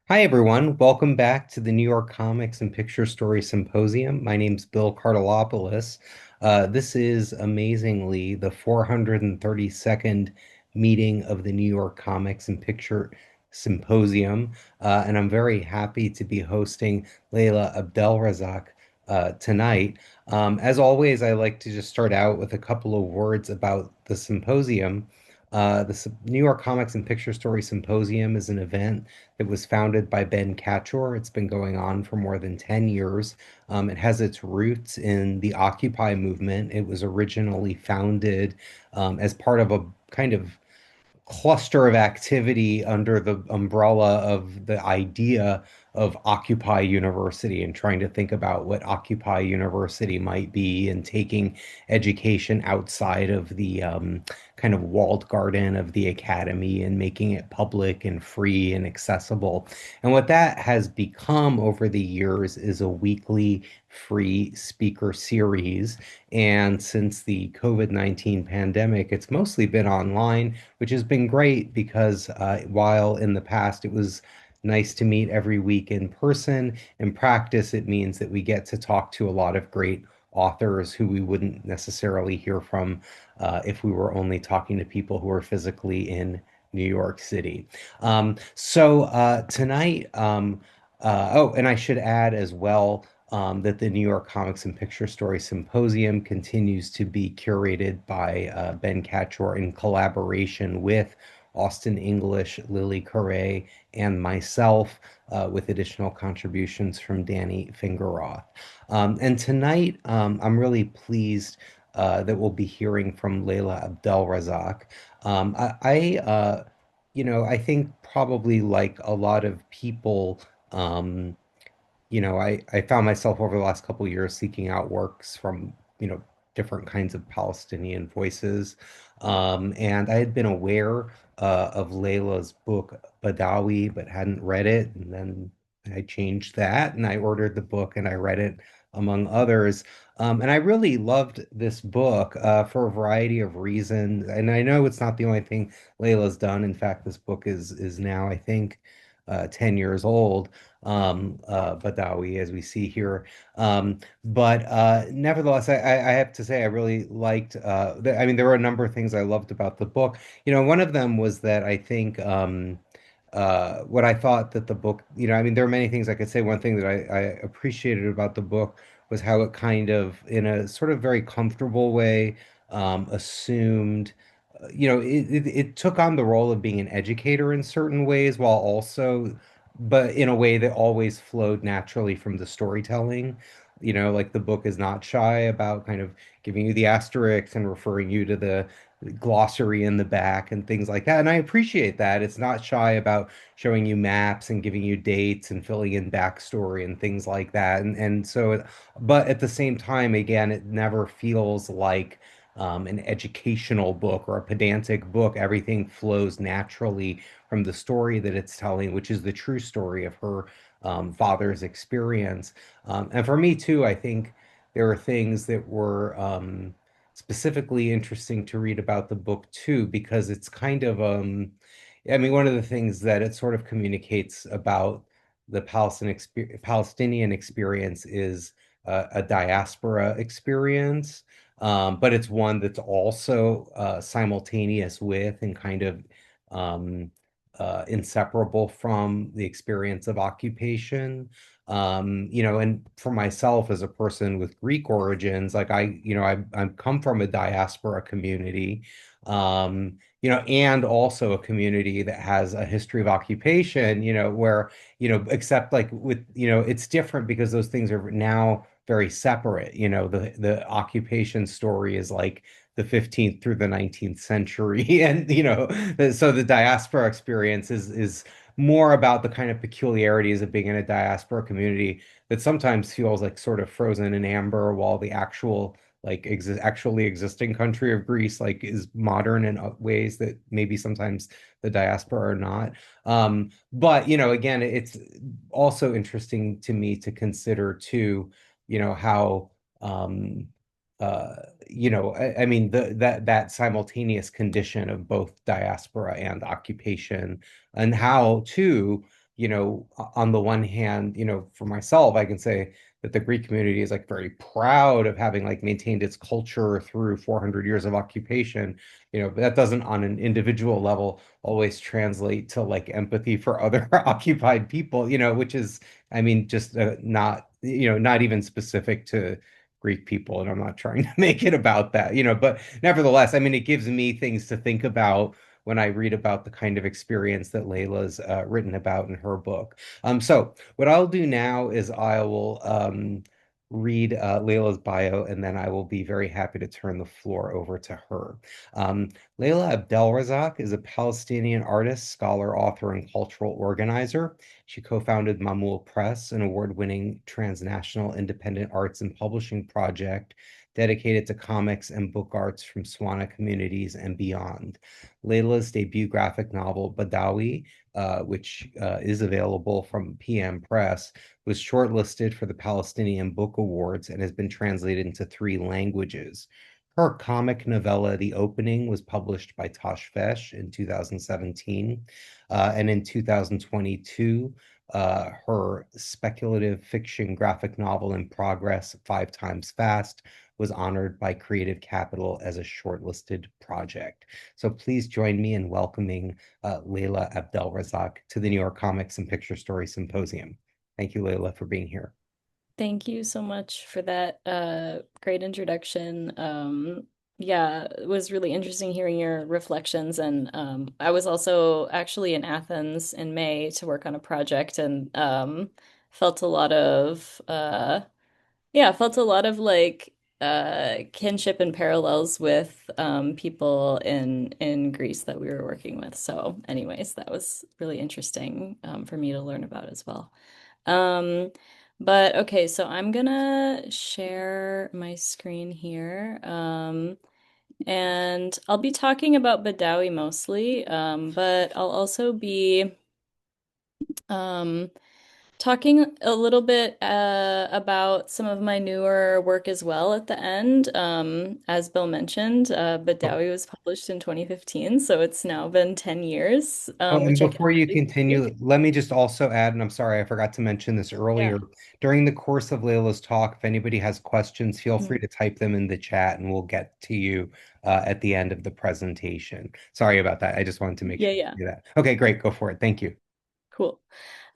Hi, everyone. Welcome back to the New York Comics and Picture-story Symposium. My name's Bill Cartelopoulos. This is amazingly the 432nd meeting of the New York Comics and Picture Symposium, and I'm very happy to be hosting Leila Abdelrazaq tonight. As always, I like to just start out with a couple of words about the symposium. The New York Comics and Picture-story Symposium is an event it was founded by Ben Catchor. It's been going on for more than 10 years. It has its roots in the Occupy movement. It was originally founded as part of a kind of cluster of activity under the umbrella of the idea of Occupy University and trying to think about what Occupy University might be and taking education outside of the kind of walled garden of the academy and making it public and free and accessible. And what that has become over the years is a weekly free speaker series. And since the COVID-19 pandemic, it's mostly been online, which has been great because while in the past it was nice to meet every week in person, in practice, it means that we get to talk to a lot of great authors who we wouldn't necessarily hear from if we were only talking to people who are physically in New York City. Tonight, oh, and I should add as well that the New York Comics and Picture Story Symposium continues to be curated by Ben Catchor in collaboration with Austin English, Lily Carre, and myself, with additional contributions from Danny Fingeroth. And tonight, I'm really pleased that we'll be hearing from Leila Abdelrazaq. I think probably like a lot of people, um, I found myself over the last couple of years seeking out works from, different kinds of Palestinian voices. And I had been aware of Layla's book Baddawi, but hadn't read it. And then I changed that and I ordered the book and I read it among others. And I really loved this book for a variety of reasons. And I know it's not the only thing Layla's done. In fact, this book is now, I think, 10 years old, Badawi, as we see here. But nevertheless, I have to say, I really liked, I mean, there were a number of things I loved about the book. One of them was that I think what I thought that the book, I mean, there are many things I could say. One thing that I appreciated about the book was how it kind of, in a sort of very comfortable way, assumed it took on the role of being an educator in certain ways while also, but in a way that always flowed naturally from the storytelling. Like the book is not shy about kind of giving you the asterisks and referring you to the glossary in the back and things like that. And I appreciate that. It's not shy about showing you maps and giving you dates and filling in backstory and things like that. But at the same time, again, it never feels like an educational book or a pedantic book. Everything flows naturally from the story that it's telling, which is the true story of her father's experience. And for me, too, I think there are things that were specifically interesting to read about the book, too, because it's kind of, I mean, one of the things that it sort of communicates about the Palestinian experience is a diaspora experience, but it's one that's also simultaneous with and kind of um, inseparable from the experience of occupation. And for myself as a person with Greek origins, like I come from a diaspora community, and also a community that has a history of occupation, where, except like with, it's different because those things are now very separate. The occupation story is like the 15th through the 19th century. And, so the diaspora experience is more about the kind of peculiarities of being in a diaspora community that sometimes feels like sort of frozen in amber while the actual actually existing country of Greece like is modern in ways that maybe sometimes the diaspora are not. But again, it's also interesting to me to consider too, how I mean that simultaneous condition of both diaspora and occupation, and how too. on the one hand, for myself, I can say that the Greek community is like very proud of having like maintained its culture through 400 years of occupation, but that doesn't on an individual level always translate to like empathy for other occupied people, which is, I mean, just not, not even specific to Greek people. And I'm not trying to make it about that, but nevertheless, I mean, it gives me things to think about when I read about the kind of experience that Leila's written about in her book. So what I'll do now is I will read Leila's bio, and then I will be very happy to turn the floor over to her. Leila Abdelrazaq is a Palestinian artist, scholar, author, and cultural organizer. She co-founded Maamoul Press, an award-winning transnational independent arts and publishing project dedicated to comics and book arts from SWANA communities and beyond. Leila's debut graphic novel, Baddawi, which is available from PM Press, was shortlisted for the Palestine Book Awards and has been translated into 3 languages. Her comic novella, The Opening, was published by Tosh Fesh in 2017. And in 2022, her speculative fiction graphic novel In Progress, Five Times Fast, was honored by Creative Capital as a shortlisted project. So please join me in welcoming Leila Abdelrazaq to the New York Comics and Picture Story Symposium. Thank you, Leila, for being here. Thank you so much for that great introduction. Yeah, it was really interesting hearing your reflections. And I was also actually in Athens in May to work on a project and felt a lot of felt a lot of like kinship and parallels with people in Greece that we were working with. So anyways, that was really interesting for me to learn about as well. Um, but okay, so I'm gonna share my screen here. And I'll be talking about Badawi mostly, but I'll also be um, talking a little bit about some of my newer work as well at the end. As Bill mentioned, Oh, Badawi was published in 2015, so it's now been 10 years, oh, and which I can before you hardly believe. continue, let me just also add, and I'm sorry, I forgot to mention this Yeah. earlier. During the course of Leila's talk, if anybody has questions, feel free Mhm. to type them in the chat and we'll get to you at the end of the presentation. Sorry about that. I just wanted to make Yeah, sure yeah. to do that. Okay, great. Go for it. Thank you. Cool.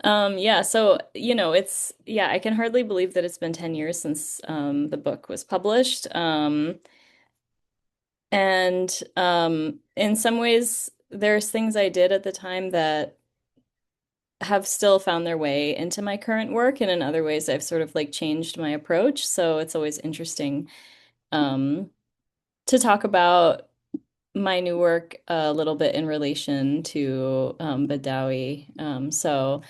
Yeah, so it's I can hardly believe that it's been 10 years since the book was published. And in some ways there's things I did at the time that have still found their way into my current work, and in other ways I've sort of like changed my approach. So it's always interesting um to talk about my new work a little bit in relation to Badawi. So,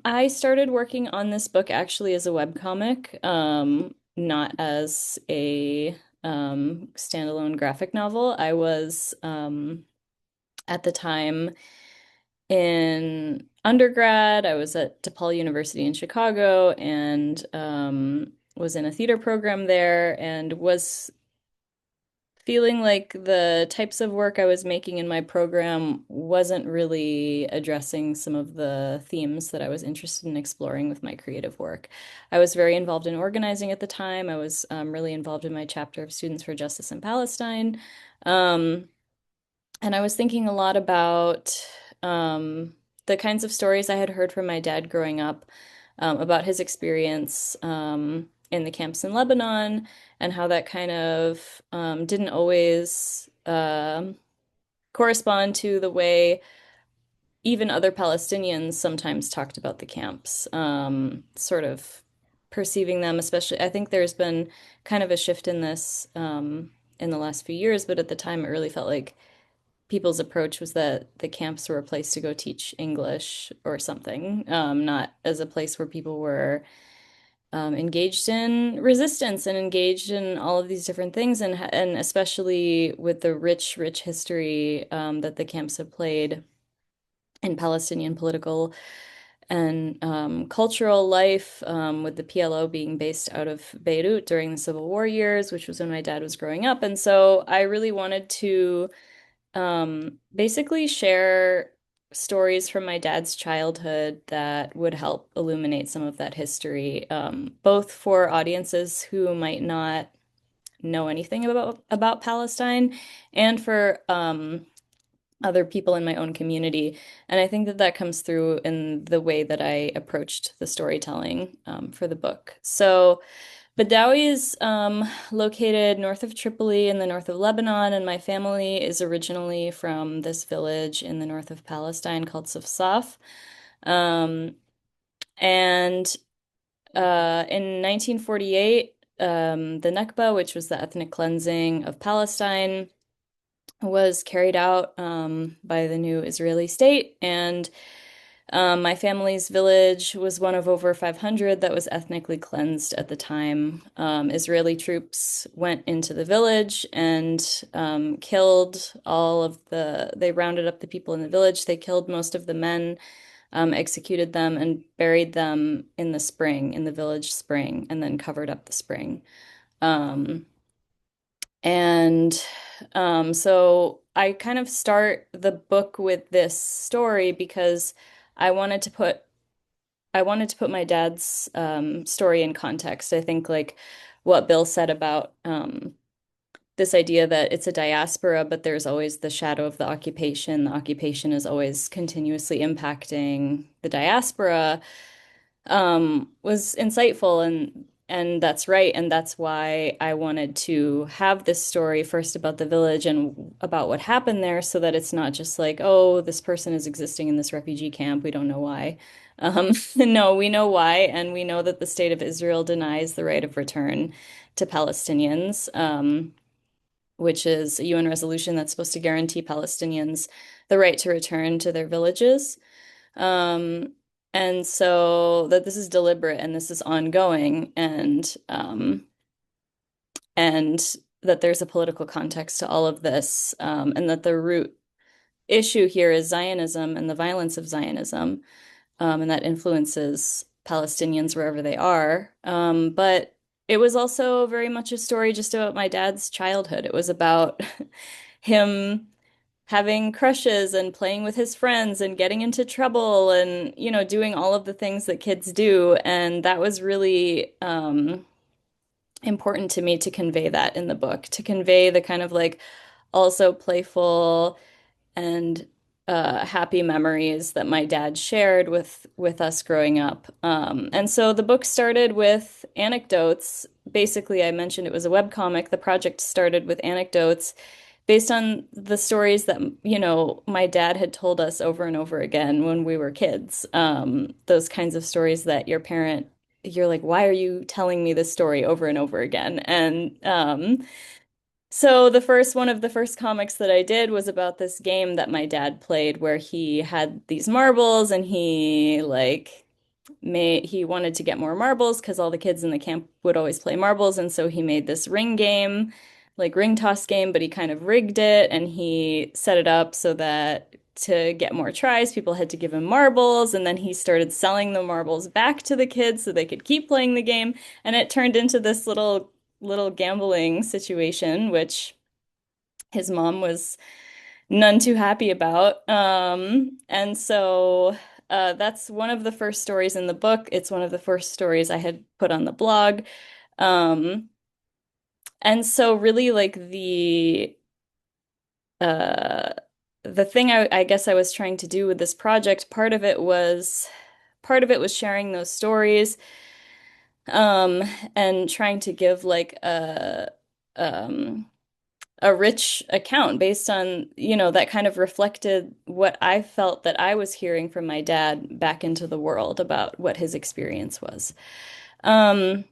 I started working on this book actually as a webcomic, not as a standalone graphic novel. I was at the time in undergrad. I was at DePaul University in Chicago and was in a theater program there and was feeling like the types of work I was making in my program wasn't really addressing some of the themes that I was interested in exploring with my creative work. I was very involved in organizing at the time. I was really involved in my chapter of Students for Justice in Palestine. Um, and I was thinking a lot about the kinds of stories I had heard from my dad growing up about his experience in the camps in Lebanon and how that kind of didn't always correspond to the way even other Palestinians sometimes talked about the camps, sort of perceiving them, especially. I think there's been kind of a shift in this in the last few years, but at the time it really felt like people's approach was that the camps were a place to go teach English or something, not as a place where people were engaged in resistance and engaged in all of these different things, and especially with the rich, rich history that the camps have played in Palestinian political and cultural life, with the PLO being based out of Beirut during the Civil War years, which was when my dad was growing up. And so I really wanted to basically share stories from my dad's childhood that would help illuminate some of that history, both for audiences who might not know anything about Palestine and for other people in my own community. And I think that that comes through in the way that I approached the storytelling for the book. So Baddawi is located north of Tripoli in the north of Lebanon, and my family is originally from this village in the north of Palestine called Safsaf. Um, and in 1948, the Nakba, which was the ethnic cleansing of Palestine, was carried out by the new Israeli state, and my family's village was one of over 500 that was ethnically cleansed at the time. Israeli troops went into the village and killed they rounded up the people in the village. They killed most of the men, executed them, and buried them in the spring, in the village spring, and then covered up the spring. Um, and so I kind of start the book with this story because I wanted to put I wanted to put my dad's story in context. I think like what Bill said about this idea that it's a diaspora, but there's always the shadow of the occupation. The occupation is always continuously impacting the diaspora, was insightful, and that's right. And that's why I wanted to have this story first about the village and about what happened there so that it's not just like, oh, this person is existing in this refugee camp. We don't know why. No, we know why, and we know that the state of Israel denies the right of return to Palestinians, which is a UN resolution that's supposed to guarantee Palestinians the right to return to their villages. Um, and so that this is deliberate and this is ongoing, and that there's a political context to all of this, and that the root issue here is Zionism and the violence of Zionism, and that influences Palestinians wherever they are. But it was also very much a story just about my dad's childhood. It was about him having crushes and playing with his friends and getting into trouble and, doing all of the things that kids do. And that was really important to me to convey that in the book, to convey the kind of like also playful and happy memories that my dad shared with us growing up. And so the book started with anecdotes. Basically, I mentioned it was a webcomic. The project started with anecdotes based on the stories that, my dad had told us over and over again when we were kids. Those kinds of stories that you're like, why are you telling me this story over and over again? And so one of the first comics that I did was about this game that my dad played where he had these marbles and he wanted to get more marbles because all the kids in the camp would always play marbles, and so he made this ring game, like ring toss game, but he kind of rigged it and he set it up so that to get more tries, people had to give him marbles, and then he started selling the marbles back to the kids so they could keep playing the game, and it turned into this little gambling situation, which his mom was none too happy about. And so that's one of the first stories in the book. It's one of the first stories I had put on the blog. Um, and so really like uh, the thing I guess I was trying to do with this project, part of it was sharing those stories, um, and trying to give like um a rich account based on, that kind of reflected what I felt that I was hearing from my dad back into the world about what his experience was. Um,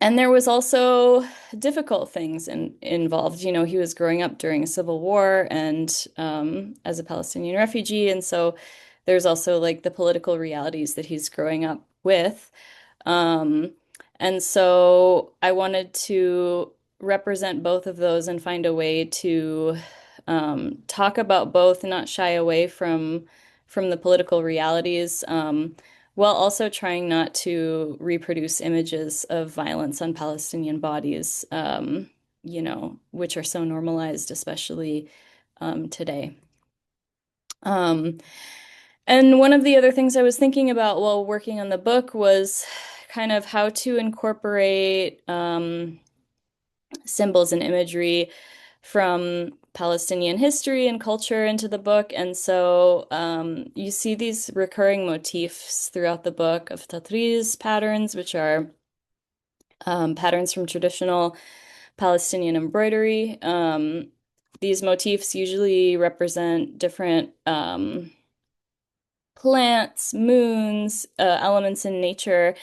and there was also difficult things involved. He was growing up during a civil war and as a Palestinian refugee. And so there's also like the political realities that he's growing up with. Um, and so I wanted to represent both of those and find a way to talk about both, not shy away from the political realities, while also trying not to reproduce images of violence on Palestinian bodies, which are so normalized, especially today. Um, and one of the other things I was thinking about while working on the book was kind of how to incorporate symbols and imagery from Palestinian history and culture into the book. And so you see these recurring motifs throughout the book of tatriz patterns, which are patterns from traditional Palestinian embroidery. These motifs usually represent different plants, moons, elements in nature.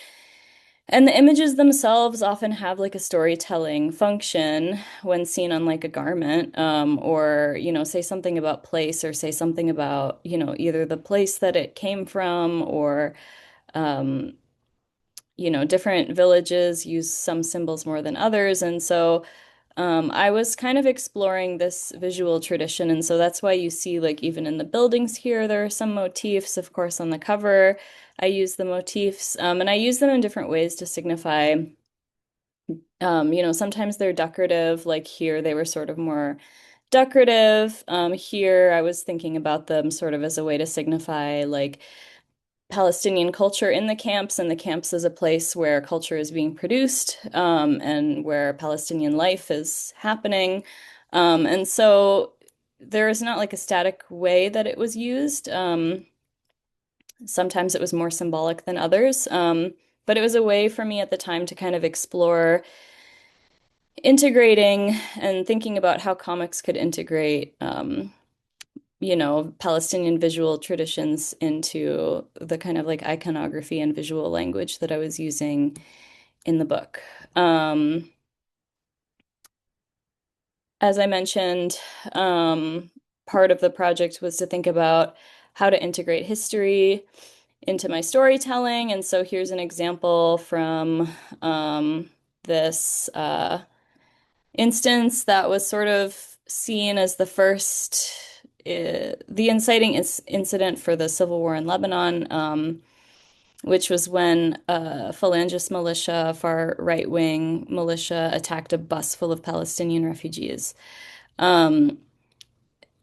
And the images themselves often have like a storytelling function when seen on like a garment, or, say something about place or say something about, either the place that it came from or, um, different villages use some symbols more than others. And so I was kind of exploring this visual tradition. And so that's why you see, like, even in the buildings here, there are some motifs. Of course, on the cover, I use the motifs, and I use them in different ways to signify, sometimes they're decorative, like here, they were sort of more decorative. Here, I was thinking about them sort of as a way to signify, like, Palestinian culture in the camps, and the camps is a place where culture is being produced, and where Palestinian life is happening. And so there is not like a static way that it was used. Sometimes it was more symbolic than others. But it was a way for me at the time to kind of explore integrating and thinking about how comics could integrate Palestinian visual traditions into the kind of like iconography and visual language that I was using in the book. Um, as I mentioned, part of the project was to think about how to integrate history into my storytelling. And so here's an example from this instance that was sort of seen as the first, the inciting incident for the civil war in Lebanon, which was when a Phalangist militia, far right-wing militia, attacked a bus full of Palestinian refugees. Um,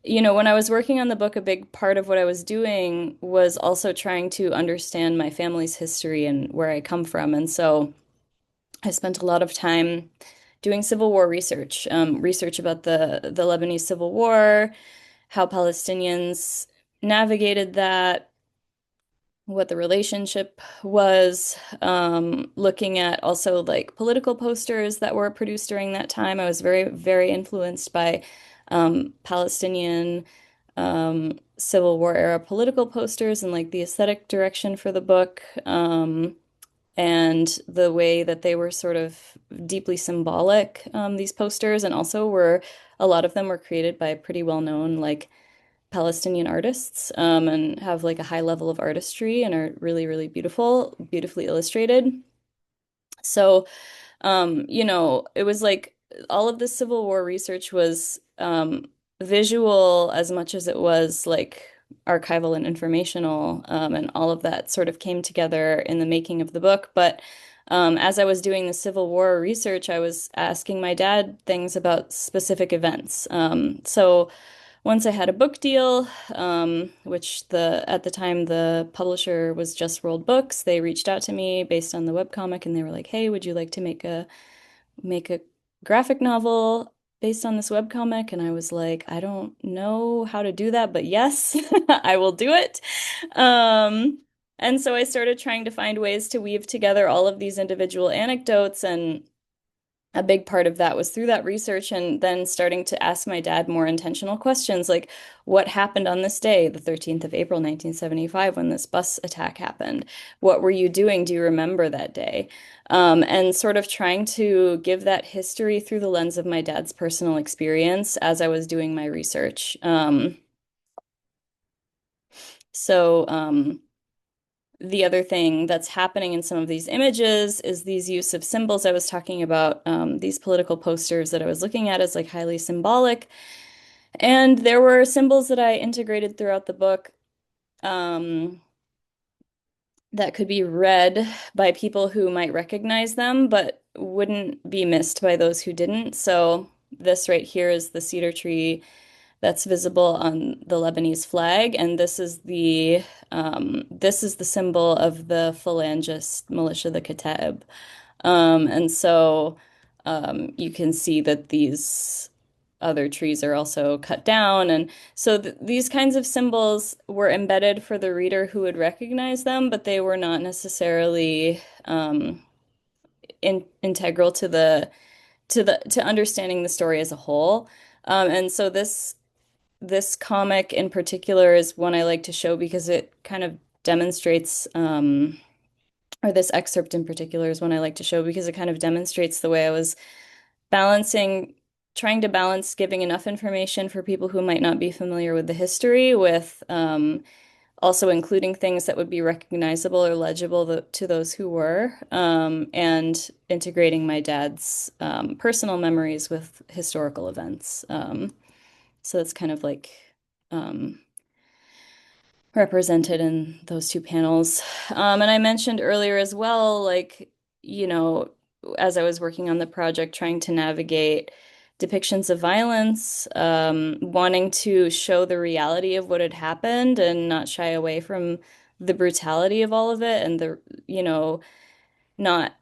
when I was working on the book, a big part of what I was doing was also trying to understand my family's history and where I come from. And so I spent a lot of time doing Civil War research, research about the Lebanese Civil War, how Palestinians navigated that, what the relationship was, looking at also like political posters that were produced during that time. I was very, very influenced by Palestinian Civil War era political posters and like the aesthetic direction for the book. And the way that they were sort of deeply symbolic, these posters, and also were a lot of them were created by pretty well-known like Palestinian artists, and have like a high level of artistry and are really, really beautiful, beautifully illustrated. So it was like all of the Civil War research was visual as much as it was like archival and informational, and all of that sort of came together in the making of the book. But as I was doing the Civil War research, I was asking my dad things about specific events. So once I had a book deal, which the at the time the publisher was Just World Books, they reached out to me based on the webcomic and they were like, "Hey, would you like to make a graphic novel based on this webcomic?" And I was like, "I don't know how to do that, but yes, I will do it." Um, and so I started trying to find ways to weave together all of these individual anecdotes, and a big part of that was through that research and then starting to ask my dad more intentional questions like what happened on this day, the 13th of April, 1975, when this bus attack happened? What were you doing? Do you remember that day? And sort of trying to give that history through the lens of my dad's personal experience as I was doing my research. So, the other thing that's happening in some of these images is these use of symbols. I was talking about these political posters that I was looking at as like highly symbolic. And there were symbols that I integrated throughout the book, um, that could be read by people who might recognize them, but wouldn't be missed by those who didn't. So this right here is the cedar tree that's visible on the Lebanese flag, and this is the symbol of the Phalangist militia, the Kataib. And so you can see that these other trees are also cut down. And so these kinds of symbols were embedded for the reader who would recognize them, but they were not necessarily integral to to understanding the story as a whole. And so this comic in particular is one I like to show because it kind of demonstrates or this excerpt in particular is one I like to show because it kind of demonstrates the way I was balancing, trying to balance giving enough information for people who might not be familiar with the history with also including things that would be recognizable or legible to those who were, and integrating my dad's personal memories with historical events. So that's kind of like um, represented in those two panels. And I mentioned earlier as well, like, you know, as I was working on the project, trying to navigate depictions of violence, wanting to show the reality of what had happened and not shy away from the brutality of all of it and you know, not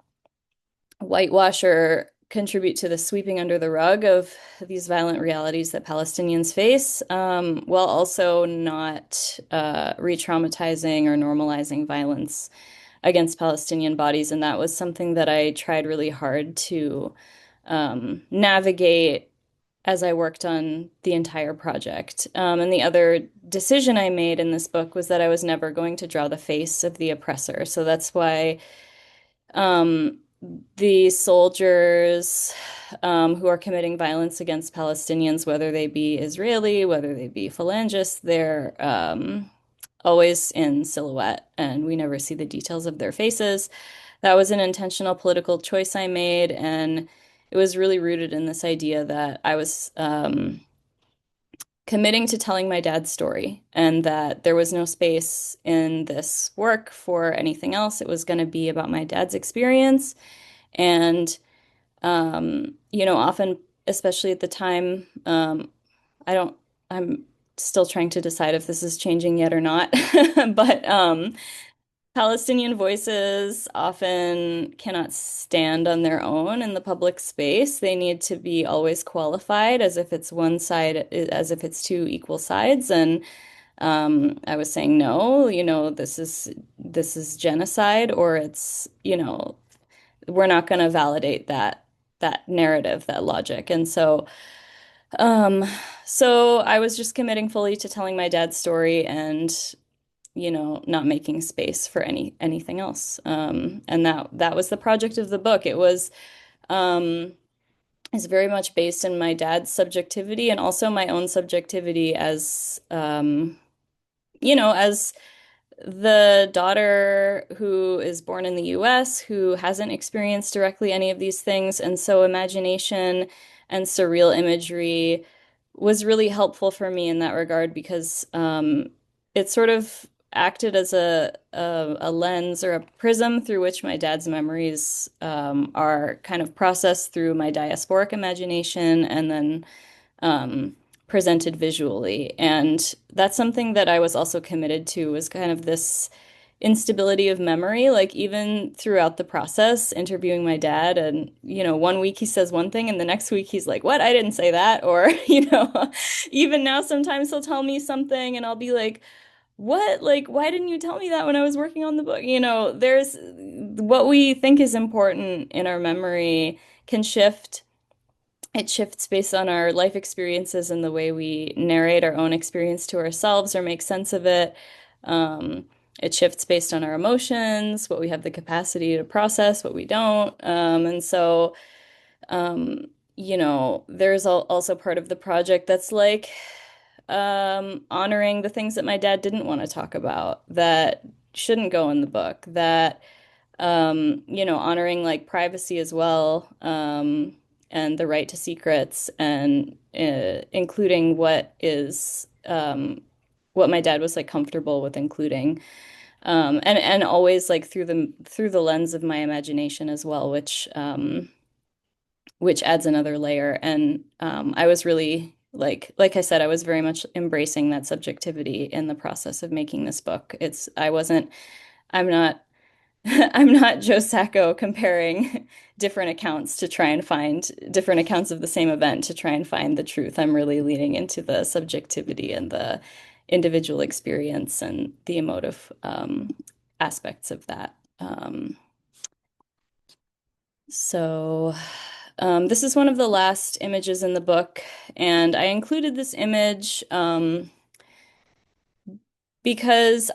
whitewash or contribute to the sweeping under the rug of these violent realities that Palestinians face, while also not re-traumatizing or normalizing violence against Palestinian bodies. And that was something that I tried really hard to navigate as I worked on the entire project. And the other decision I made in this book was that I was never going to draw the face of the oppressor. So that's why um, the soldiers who are committing violence against Palestinians, whether they be Israeli, whether they be phalangists, they're always in silhouette, and we never see the details of their faces. That was an intentional political choice I made, and it was really rooted in this idea that I was committing to telling my dad's story and that there was no space in this work for anything else. It was going to be about my dad's experience. And, you know, often, especially at the time, I don't, I'm still trying to decide if this is changing yet or not. But Palestinian voices often cannot stand on their own in the public space. They need to be always qualified as if it's one side, as if it's two equal sides. And I was saying, no, you know, this is genocide, or it's, you know, we're not going to validate that narrative, that logic. And um, so I was just committing fully to telling my dad's story and you know, not making space for anything else. And that was the project of the book. It was is very much based in my dad's subjectivity and also my own subjectivity as you know, as the daughter who is born in the US, who hasn't experienced directly any of these things. And so imagination and surreal imagery was really helpful for me in that regard because it sort of acted as a lens or a prism through which my dad's memories are kind of processed through my diasporic imagination and then um, presented visually. And that's something that I was also committed to was kind of this instability of memory, like even throughout the process, interviewing my dad and, you know, one week he says one thing and the next week he's like, what? I didn't say that. Or, you know, even now sometimes he'll tell me something and I'll be like, what? Like, why didn't you tell me that when I was working on the book? You know, there's what we think is important in our memory can shift. It shifts based on our life experiences and the way we narrate our own experience to ourselves or make sense of it. Um, it shifts based on our emotions, what we have the capacity to process, what we don't. And so, um, you know, there's also part of the project that's like honoring the things that my dad didn't want to talk about that shouldn't go in the book, that you know, honoring like privacy as well, and the right to secrets and including what my dad was like comfortable with including. And always like through the lens of my imagination as well, which adds another layer. And I was really like I said, I was very much embracing that subjectivity in the process of making this book. I wasn't, I'm not, I'm not Joe Sacco comparing different accounts to try and find different accounts of the same event to try and find the truth. I'm really leaning into the subjectivity and the individual experience and the emotive aspects of that. So, this is one of the last images in the book, and I included this image because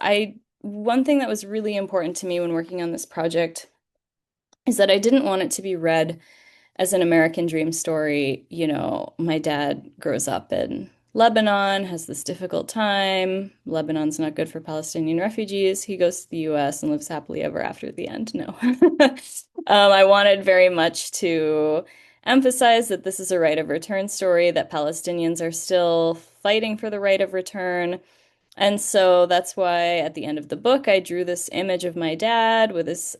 one thing that was really important to me when working on this project is that I didn't want it to be read as an American dream story. You know, my dad grows up in Lebanon, has this difficult time. Lebanon's not good for Palestinian refugees. He goes to the US and lives happily ever after at the end. No. I wanted very much to emphasize that this is a right of return story, that Palestinians are still fighting for the right of return. And so that's why at the end of the book, I drew this image of my dad with his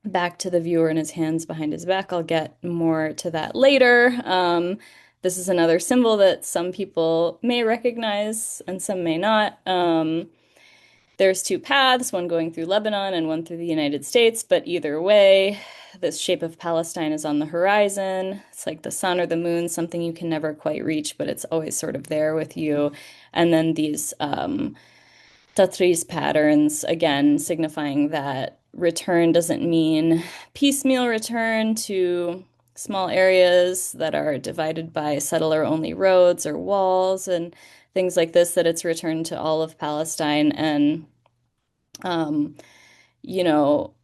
back to the viewer and his hands behind his back. I'll get more to that later. This is another symbol that some people may recognize and some may not. There's two paths, one going through Lebanon and one through the United States, but either way, this shape of Palestine is on the horizon. It's like the sun or the moon, something you can never quite reach, but it's always sort of there with you. And then these Tatriz patterns, again, signifying that return doesn't mean piecemeal return to small areas that are divided by settler-only roads or walls and things like this, that it's return to all of Palestine. And, um, you know,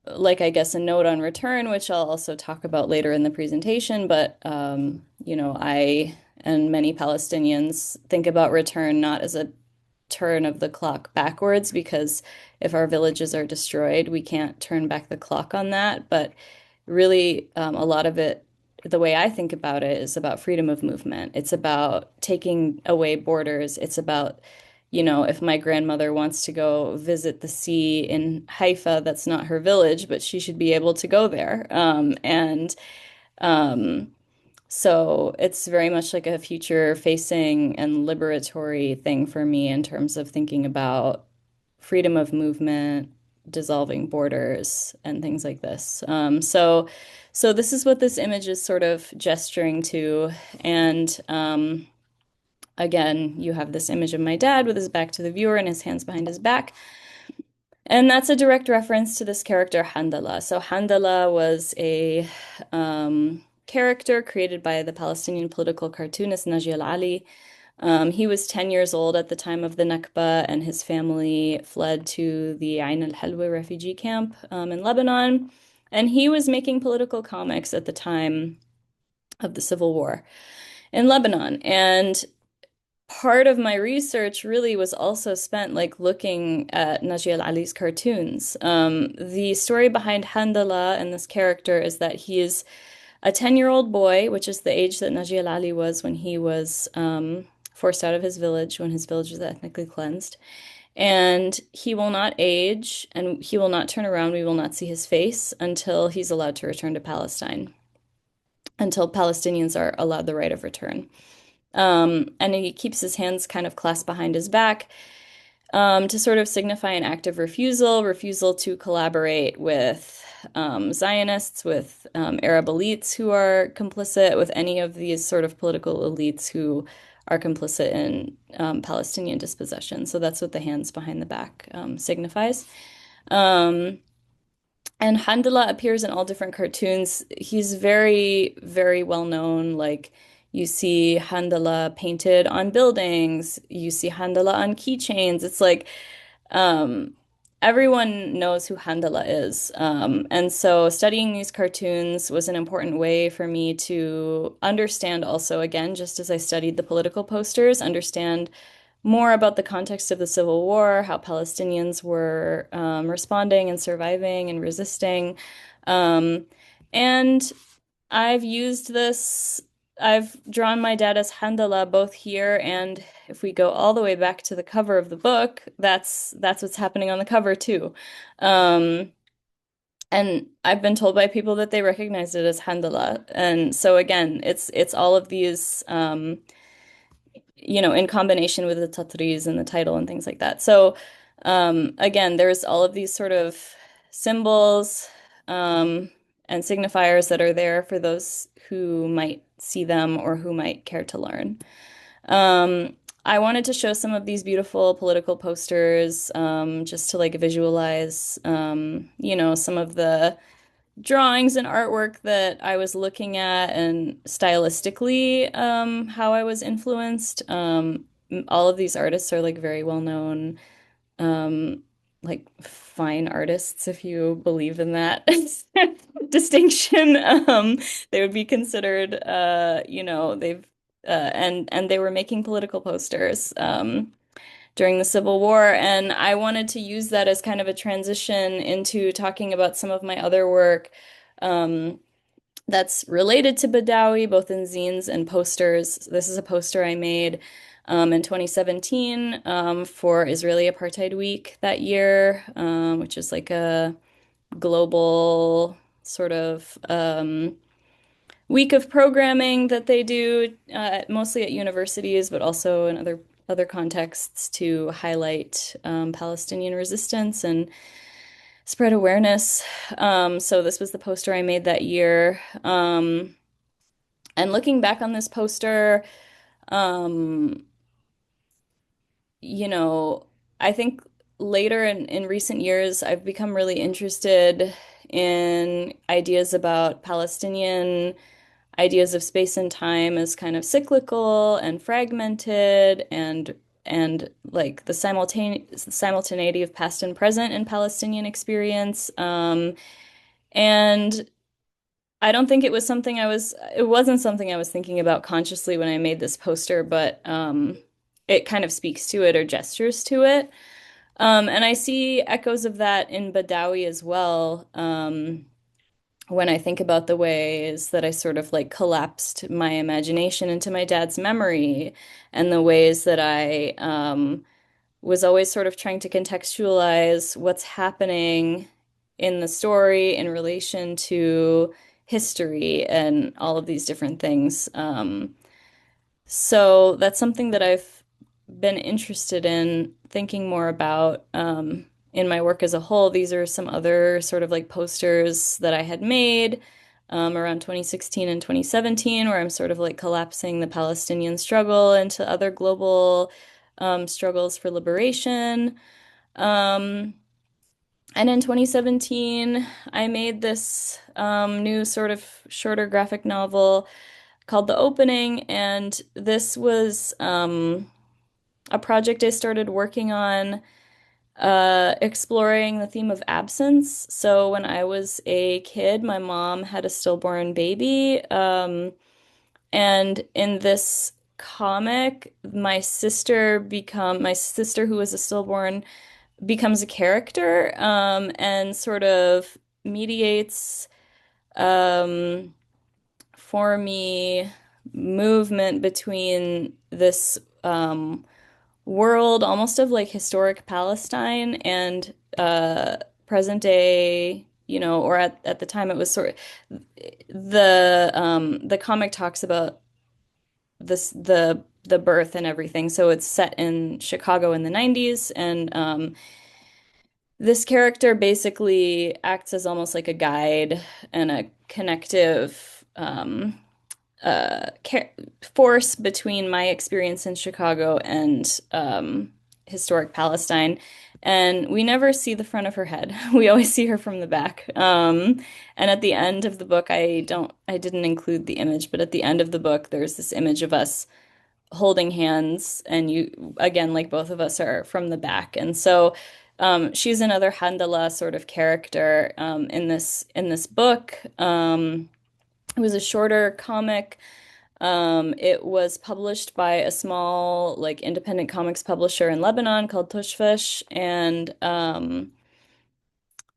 like I guess a note on return, which I'll also talk about later in the presentation, but, I and many Palestinians think about return not as a turn of the clock backwards, because if our villages are destroyed, we can't turn back the clock on that. But really, a lot of it, the way I think about it, is about freedom of movement. It's about taking away borders. It's about, if my grandmother wants to go visit the sea in Haifa, that's not her village, but she should be able to go there. Um, so it's very much like a future facing and liberatory thing for me in terms of thinking about freedom of movement, dissolving borders, and things like this. So this is what this image is sort of gesturing to. And again, you have this image of my dad with his back to the viewer and his hands behind his back. And that's a direct reference to this character, Handala. So Handala was a character created by the Palestinian political cartoonist Naji al-Ali. He was 10 years old at the time of the Nakba, and his family fled to the Ain al-Halwa refugee camp in Lebanon. And he was making political comics at the time of the civil war in Lebanon. And part of my research really was also spent like looking at Naji al-Ali's cartoons. The story behind Handala and this character is that he is a 10-year-old boy, which is the age that Naji al-Ali was when he was forced out of his village, when his village was ethnically cleansed. And he will not age and he will not turn around. We will not see his face until he's allowed to return to Palestine, until Palestinians are allowed the right of return. And he keeps his hands kind of clasped behind his back to sort of signify an act of refusal to collaborate with Zionists, with Arab elites who are complicit, with any of these sort of political elites who are complicit in Palestinian dispossession. So that's what the hands behind the back signifies. Um, and Handala appears in all different cartoons. He's very, very well known. Like you see Handala painted on buildings, you see Handala on keychains. It's like um, everyone knows who Handala is. And so studying these cartoons was an important way for me to understand also, again, just as I studied the political posters, understand more about the context of the Civil War, how Palestinians were responding and surviving and resisting. Um, and I've used this, I've drawn my dad as Handala both here and if we go all the way back to the cover of the book, that's what's happening on the cover too. Um, And I've been told by people that they recognized it as Handala. And so again, it's all of these in combination with the tatriz and the title and things like that. So again, there's all of these sort of symbols and signifiers that are there for those who might see them or who might care to learn. Um, I wanted to show some of these beautiful political posters, just to like visualize, some of the drawings and artwork that I was looking at and stylistically, how I was influenced. All of these artists are like very well known, um, like fine artists, if you believe in that distinction. They would be considered, and they were making political posters. During the Civil War, and I wanted to use that as kind of a transition into talking about some of my other work um, that's related to Baddawi, both in zines and posters. This is a poster I made in 2017 for Israeli Apartheid Week that year, which is like a global sort of week of programming that they do, mostly at universities, but also in other contexts to highlight Palestinian resistance and spread awareness. So this was the poster I made that year. And looking back on this poster, um, you know, I think later in recent years, I've become really interested in ideas about Palestinian ideas of space and time as kind of cyclical and fragmented and like the simultaneity of past and present in Palestinian experience. And I don't think it wasn't something I was thinking about consciously when I made this poster, but it kind of speaks to it or gestures to it. And I see echoes of that in Badawi as well. When I think about the ways that I sort of like collapsed my imagination into my dad's memory and the ways that I was always sort of trying to contextualize what's happening in the story in relation to history and all of these different things. So that's something that I've been interested in thinking more about in my work as a whole. These are some other sort of like posters that I had made around 2016 and 2017, where I'm sort of like collapsing the Palestinian struggle into other global struggles for liberation. Um, and in 2017, I made this new sort of shorter graphic novel called The Opening, and this was a project I started working on exploring the theme of absence. So when I was a kid, my mom had a stillborn baby, and in this comic, my sister who was a stillborn becomes a character and sort of mediates um, for me movement between this world almost of like historic Palestine and present day, or at the time it was sort of the comic talks about the birth and everything. So it's set in Chicago in the 90s, and this character basically acts as almost like a guide and a connective force between my experience in Chicago and historic Palestine. And we never see the front of her head. We always see her from the back. And at the end of the book, I didn't include the image, but at the end of the book, there's this image of us holding hands, and you, again, like both of us are from the back. And so she's another Handala sort of character in this book. It was a shorter comic. It was published by a small, like, independent comics publisher in Lebanon called Tosh Fesh, and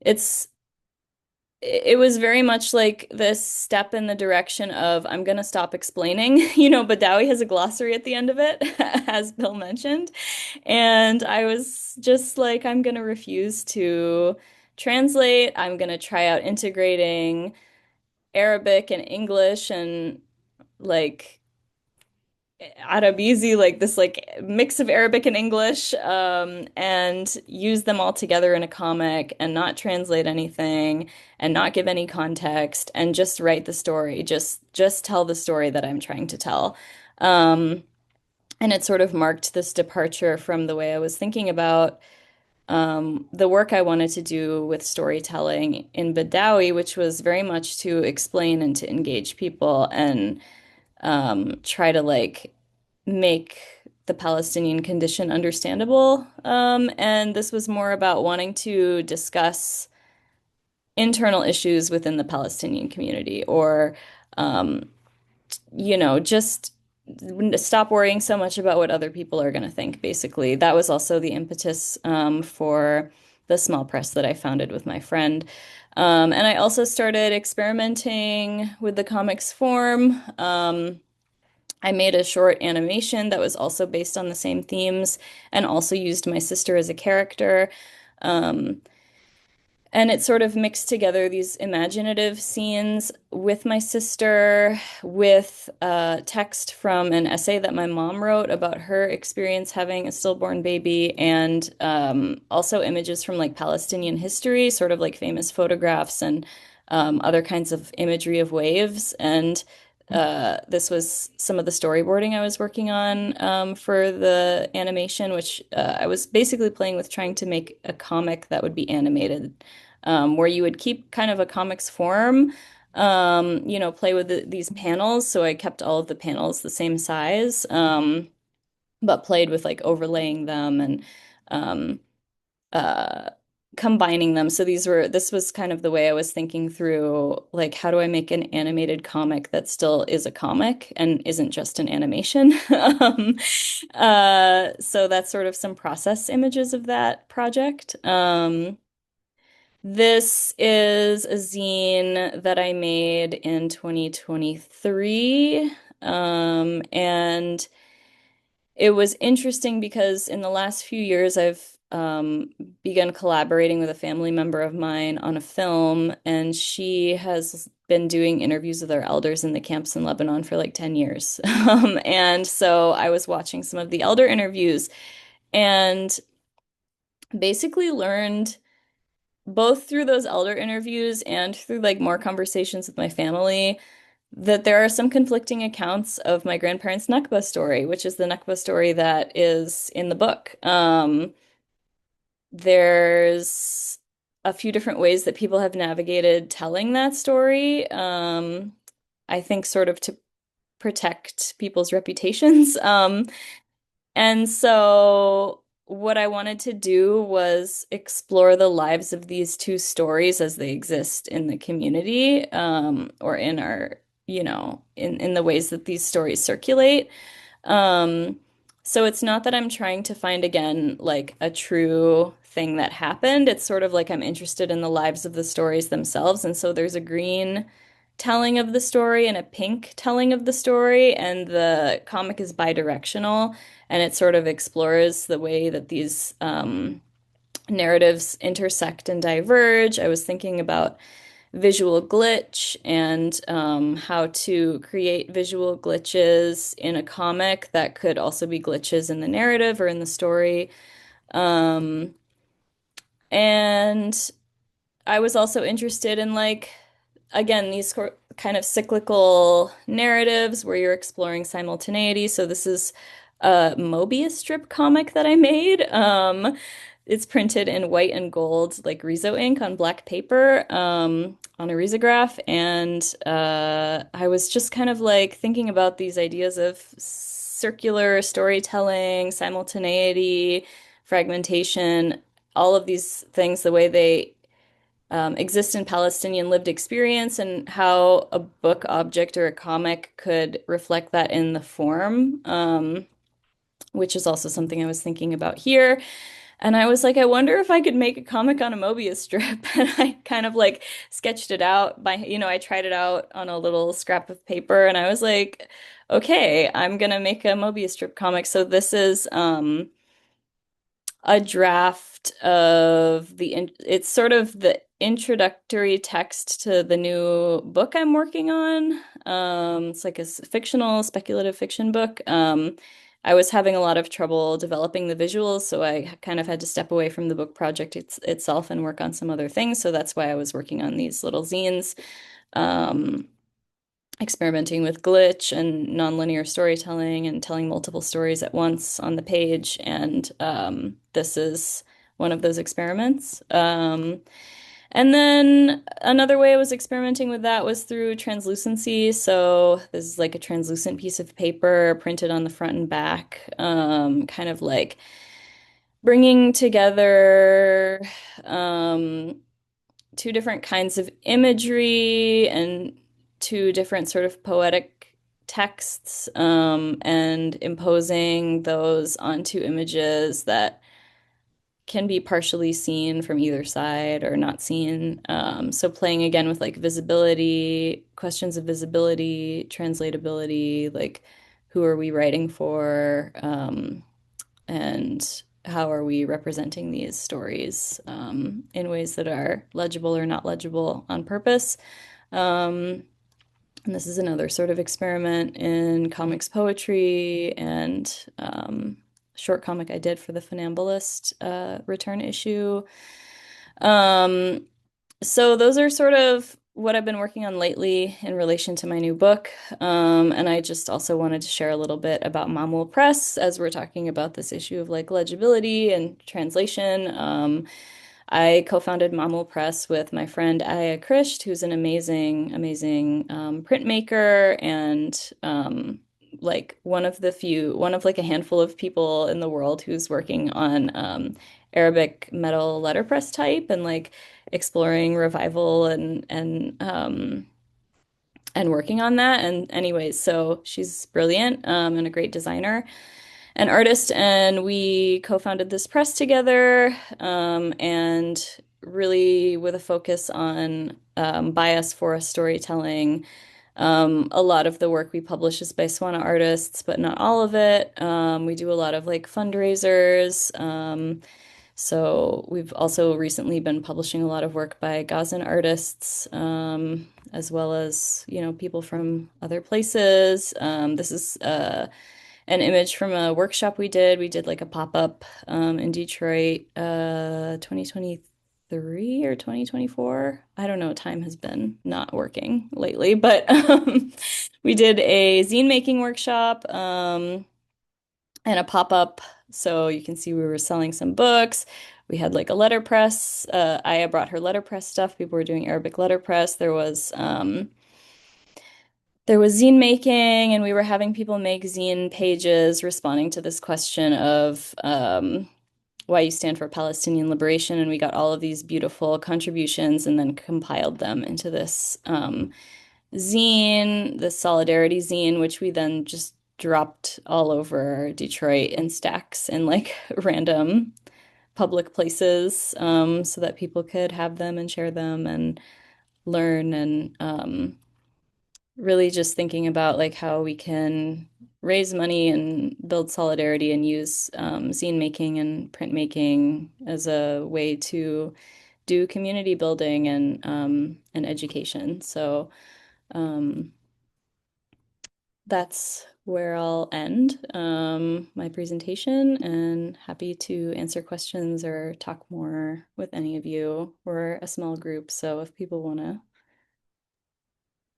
it's it was very much like this step in the direction of I'm gonna stop explaining. Badawi has a glossary at the end of it, as Bill mentioned, and I was just like, I'm gonna refuse to translate. I'm gonna try out integrating Arabic and English and like Arabizi, like this like mix of Arabic and English, and use them all together in a comic and not translate anything and not give any context and just write the story, just tell the story that I'm trying to tell. Um, and it sort of marked this departure from the way I was thinking about the work I wanted to do with storytelling in Baddawi, which was very much to explain and to engage people and try to like make the Palestinian condition understandable. And this was more about wanting to discuss internal issues within the Palestinian community or, um, just stop worrying so much about what other people are going to think, basically. That was also the impetus for the small press that I founded with my friend. And I also started experimenting with the comics form. I made a short animation that was also based on the same themes and also used my sister as a character. Um, and it sort of mixed together these imaginative scenes with my sister, with text from an essay that my mom wrote about her experience having a stillborn baby, and also images from like Palestinian history, sort of like famous photographs and other kinds of imagery of waves. And this was some of the storyboarding I was working on for the animation, which I was basically playing with trying to make a comic that would be animated, where you would keep kind of a comics form, play with these panels. So I kept all of the panels the same size, but played with like overlaying them and um, uh, combining them. So this was kind of the way I was thinking through, like, how do I make an animated comic that still is a comic and isn't just an animation? So that's sort of some process images of that project. This is a zine that I made in 2023. And it was interesting because in the last few years, I've begun collaborating with a family member of mine on a film, and she has been doing interviews with our elders in the camps in Lebanon for like 10 years. And so I was watching some of the elder interviews and basically learned both through those elder interviews and through like more conversations with my family that there are some conflicting accounts of my grandparents' Nakba story, which is the Nakba story that is in the book. There's a few different ways that people have navigated telling that story. I think sort of to protect people's reputations. And so what I wanted to do was explore the lives of these two stories as they exist in the community, or in our, in the ways that these stories circulate. Um, so it's not that I'm trying to find again like a true thing that happened. It's sort of like I'm interested in the lives of the stories themselves. And so there's a green telling of the story and a pink telling of the story, and the comic is bidirectional, and it sort of explores the way that these narratives intersect and diverge. I was thinking about visual glitch and how to create visual glitches in a comic that could also be glitches in the narrative or in the story. Um, and I was also interested in like, again, these kind of cyclical narratives where you're exploring simultaneity. So this is a Mobius strip comic that I made. It's printed in white and gold, like Riso ink on black paper, on a risograph. And I was just kind of like thinking about these ideas of circular storytelling, simultaneity, fragmentation, all of these things, the way they exist in Palestinian lived experience, and how a book object or a comic could reflect that in the form, which is also something I was thinking about here. And I was like, I wonder if I could make a comic on a Mobius strip. And I kind of like sketched it out by, I tried it out on a little scrap of paper, and I was like, okay, I'm gonna make a Mobius strip comic. So this is a draft of it's sort of the introductory text to the new book I'm working on. It's like a fictional speculative fiction book. I was having a lot of trouble developing the visuals, so I kind of had to step away from the book project itself and work on some other things. So that's why I was working on these little zines. Um, Experimenting with glitch and nonlinear storytelling and telling multiple stories at once on the page. And this is one of those experiments. And then another way I was experimenting with that was through translucency. So this is like a translucent piece of paper printed on the front and back, kind of like bringing together um, two different kinds of imagery and two different sort of poetic texts, and imposing those onto images that can be partially seen from either side or not seen. So playing again with like visibility, questions of visibility, translatability, like who are we writing for, and how are we representing these stories in ways that are legible or not legible on purpose. Um, and this is another sort of experiment in comics poetry and short comic I did for the Funambulist return issue. Um, so those are sort of what I've been working on lately in relation to my new book. And I just also wanted to share a little bit about Maamoul Press as we're talking about this issue of like legibility and translation. I co-founded Maamoul Press with my friend Aya Krisht, who's an amazing, amazing printmaker and like one of like a handful of people in the world who's working on Arabic metal letterpress type and like exploring revival and working on that. And anyways, so she's brilliant and a great designer and artist, and we co-founded this press together, and really with a focus on bias for storytelling. A lot of the work we publish is by SWANA artists, but not all of it. We do a lot of like fundraisers. So we've also recently been publishing a lot of work by Gazan artists, as well as, you know, people from other places. This is an image from a workshop we did. We did like a pop-up in Detroit, 2023 or 2024. I don't know, time has been not working lately, but we did a zine making workshop and a pop-up. So you can see we were selling some books. We had like a letterpress. Aya brought her letterpress stuff. People were doing Arabic letterpress. There was zine making, and we were having people make zine pages responding to this question of why you stand for Palestinian liberation. And we got all of these beautiful contributions and then compiled them into this zine, the Solidarity zine, which we then just dropped all over Detroit in stacks in like random public places, so that people could have them and share them and learn and really just thinking about like how we can raise money and build solidarity and use zine making and printmaking as a way to do community building and education. So um, that's where I'll end my presentation, and happy to answer questions or talk more with any of you. We're a small group, so if people want to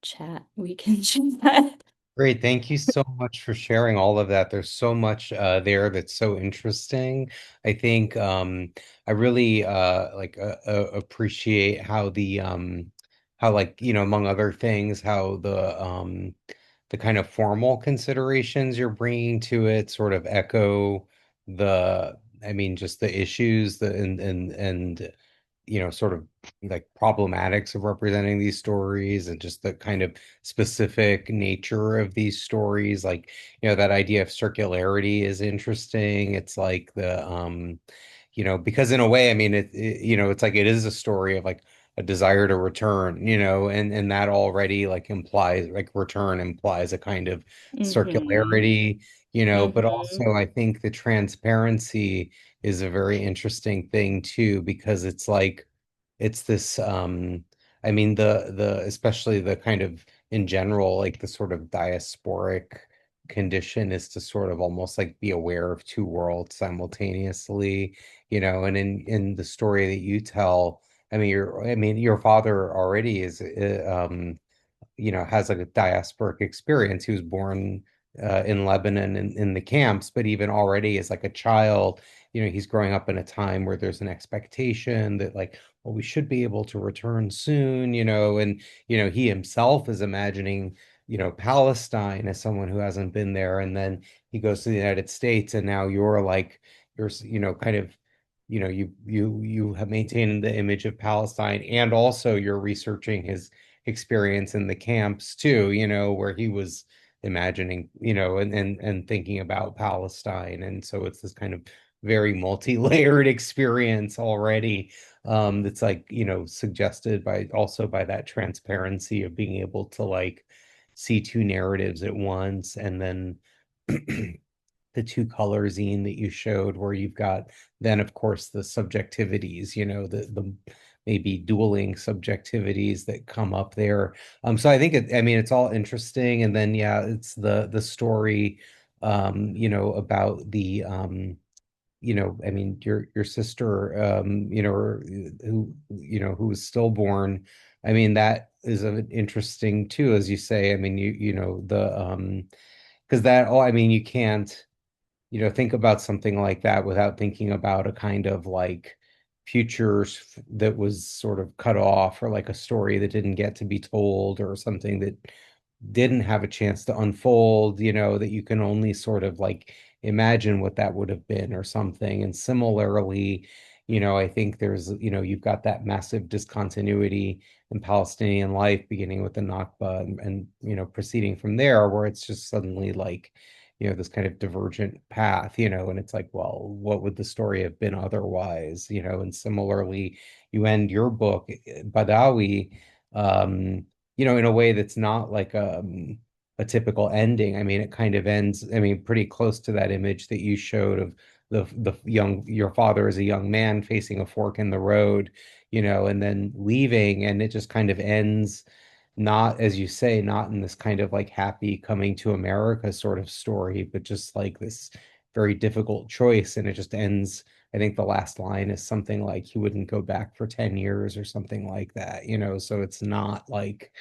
chat, we can chat. Great. Thank you so much for sharing all of that. There's so much there that's so interesting. I think I really appreciate how how like, you know, among other things, how the kind of formal considerations you're bringing to it sort of echo I mean, just the issues and you know, sort of like problematics of representing these stories and just the kind of specific nature of these stories. Like, you know, that idea of circularity is interesting. It's like you know, because in a way, I mean, you know, it's like it is a story of like a desire to return, and that already like implies like return implies a kind of Mm-hmm. circularity, but Mm-hmm. also I think the transparency is a very interesting thing too, because it's like it's this I mean the especially the kind of in general, like the sort of diasporic condition is to sort of almost like be aware of two worlds simultaneously, and in the story that you tell, I mean your father already is has like a diasporic experience. He was born in Lebanon in the camps, but even already as like a child, he's growing up in a time where there's an expectation that like, well, we should be able to return soon, and he himself is imagining, Palestine as someone who hasn't been there, and then he goes to the United States, and now you're like, you're, kind of you have maintained the image of Palestine, and also you're researching his experience in the camps too, where he was imagining, and thinking about Palestine. And so it's this kind of very multi-layered experience already, that's like, suggested by also by that transparency of being able to like see two narratives at once. And then the two color zine that you showed, where you've got then of course the subjectivities, the maybe dueling subjectivities that come up there. So I think I mean it's all interesting. And then yeah, it's the story, about the I mean your sister, who was stillborn. I mean that is interesting too, as you say. I mean the because that, oh, I mean you can't, think about something like that without thinking about a kind of like that was sort of cut off, or like a story that didn't get to be told, or something that didn't have a chance to unfold, that you can only sort of like imagine what that would have been or something. And similarly, I think there's, you've got that massive discontinuity in Palestinian life, beginning with the Nakba, and proceeding from there, where it's just suddenly like, this kind of divergent path, and it's like, well, what would the story have been otherwise, and similarly, you end your book, Badawi, um, in a way that's not like a typical ending. I mean, it kind of ends, I mean, pretty close to that image that you showed of your father as a young man facing a fork in the road, and then leaving, and it just kind of ends not, as you say, not in this kind of like happy coming to America sort of story, but just like this very difficult choice. And it just ends, I think the last line is something like he wouldn't go back for 10 years or something like that, so it's not like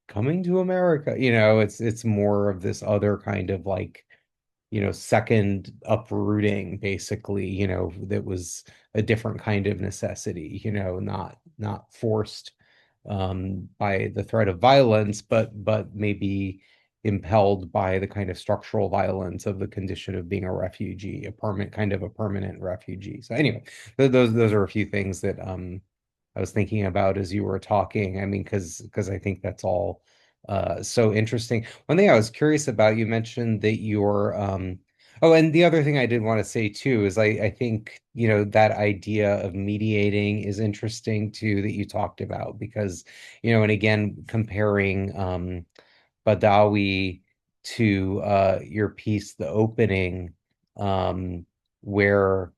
coming to America, it's more of this other kind of like, second uprooting, basically, that was a different kind of necessity, not forced by the threat of violence, but maybe impelled by the kind of structural violence of the condition of being a refugee, a permanent refugee. So anyway, those are a few things that I was thinking about as you were talking. I mean, because I think that's all so interesting. One thing I was curious about, you mentioned that you're oh, and the other thing I did want to say too is I think, that idea of mediating is interesting too, that you talked about, because, and again, comparing Badawi to your piece, The Opening, um, where,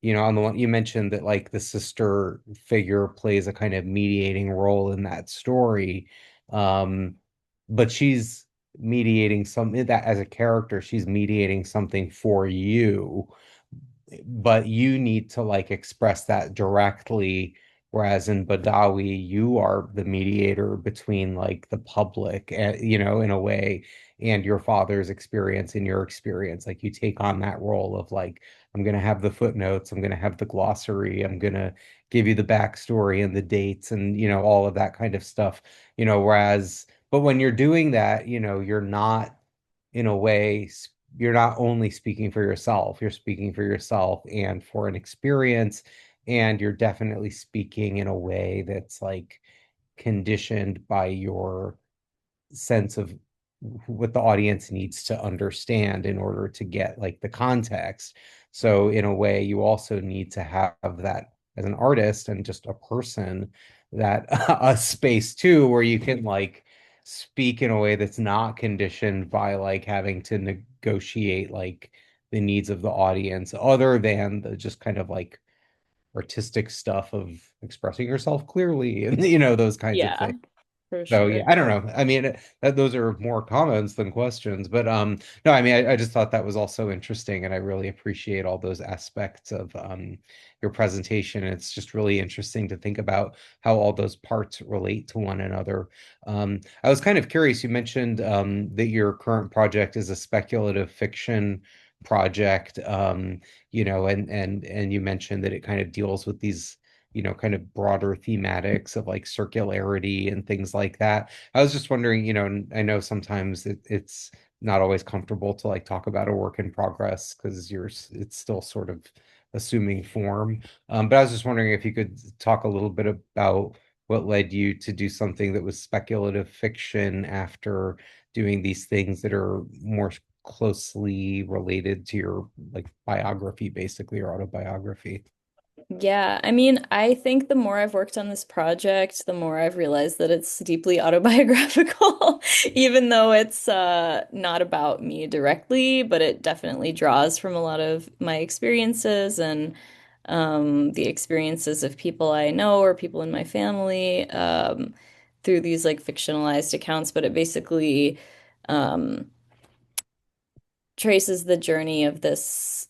on the one you mentioned that like the sister figure plays a kind of mediating role in that story. Um, but she's mediating something that as a character, she's mediating something for you, but you need to like express that directly. Whereas in Badawi, you are the mediator between like the public, in a way, and your father's experience and your experience. Like you take on that role of like, I'm going to have the footnotes, I'm going to have the glossary, I'm going to give you the backstory and the dates and, all of that kind of stuff, whereas, but when you're doing that, you're not in a way, you're not only speaking for yourself, you're speaking for yourself and for an experience. And you're definitely speaking in a way that's like conditioned by your sense of what the audience needs to understand in order to get like the context. So in a way, you also need to have that as an artist and just a person, that a space too where you can like speak in a way that's not conditioned by like having to negotiate like the needs of the audience other than the just kind of like artistic stuff of expressing yourself clearly and those kinds of Yeah, things. for So sure. yeah, I don't know. I mean, those are more comments than questions, but no, I mean, I just thought that was also interesting, and I really appreciate all those aspects of your presentation. It's just really interesting to think about how all those parts relate to one another. I was kind of curious. You mentioned that your current project is a speculative fiction project, and you mentioned that it kind of deals with these kind of broader thematics of like circularity and things like that. I was just wondering, and I know sometimes it's not always comfortable to like talk about a work in progress because it's still sort of assuming form. But I was just wondering if you could talk a little bit about what led you to do something that was speculative fiction after doing these things that are more closely related to your like biography, basically, or autobiography. Yeah, I mean, I think the more I've worked on this project, the more I've realized that it's deeply autobiographical, even though it's not about me directly, but it definitely draws from a lot of my experiences and the experiences of people I know or people in my family through these like fictionalized accounts. But it basically um, traces the journey of this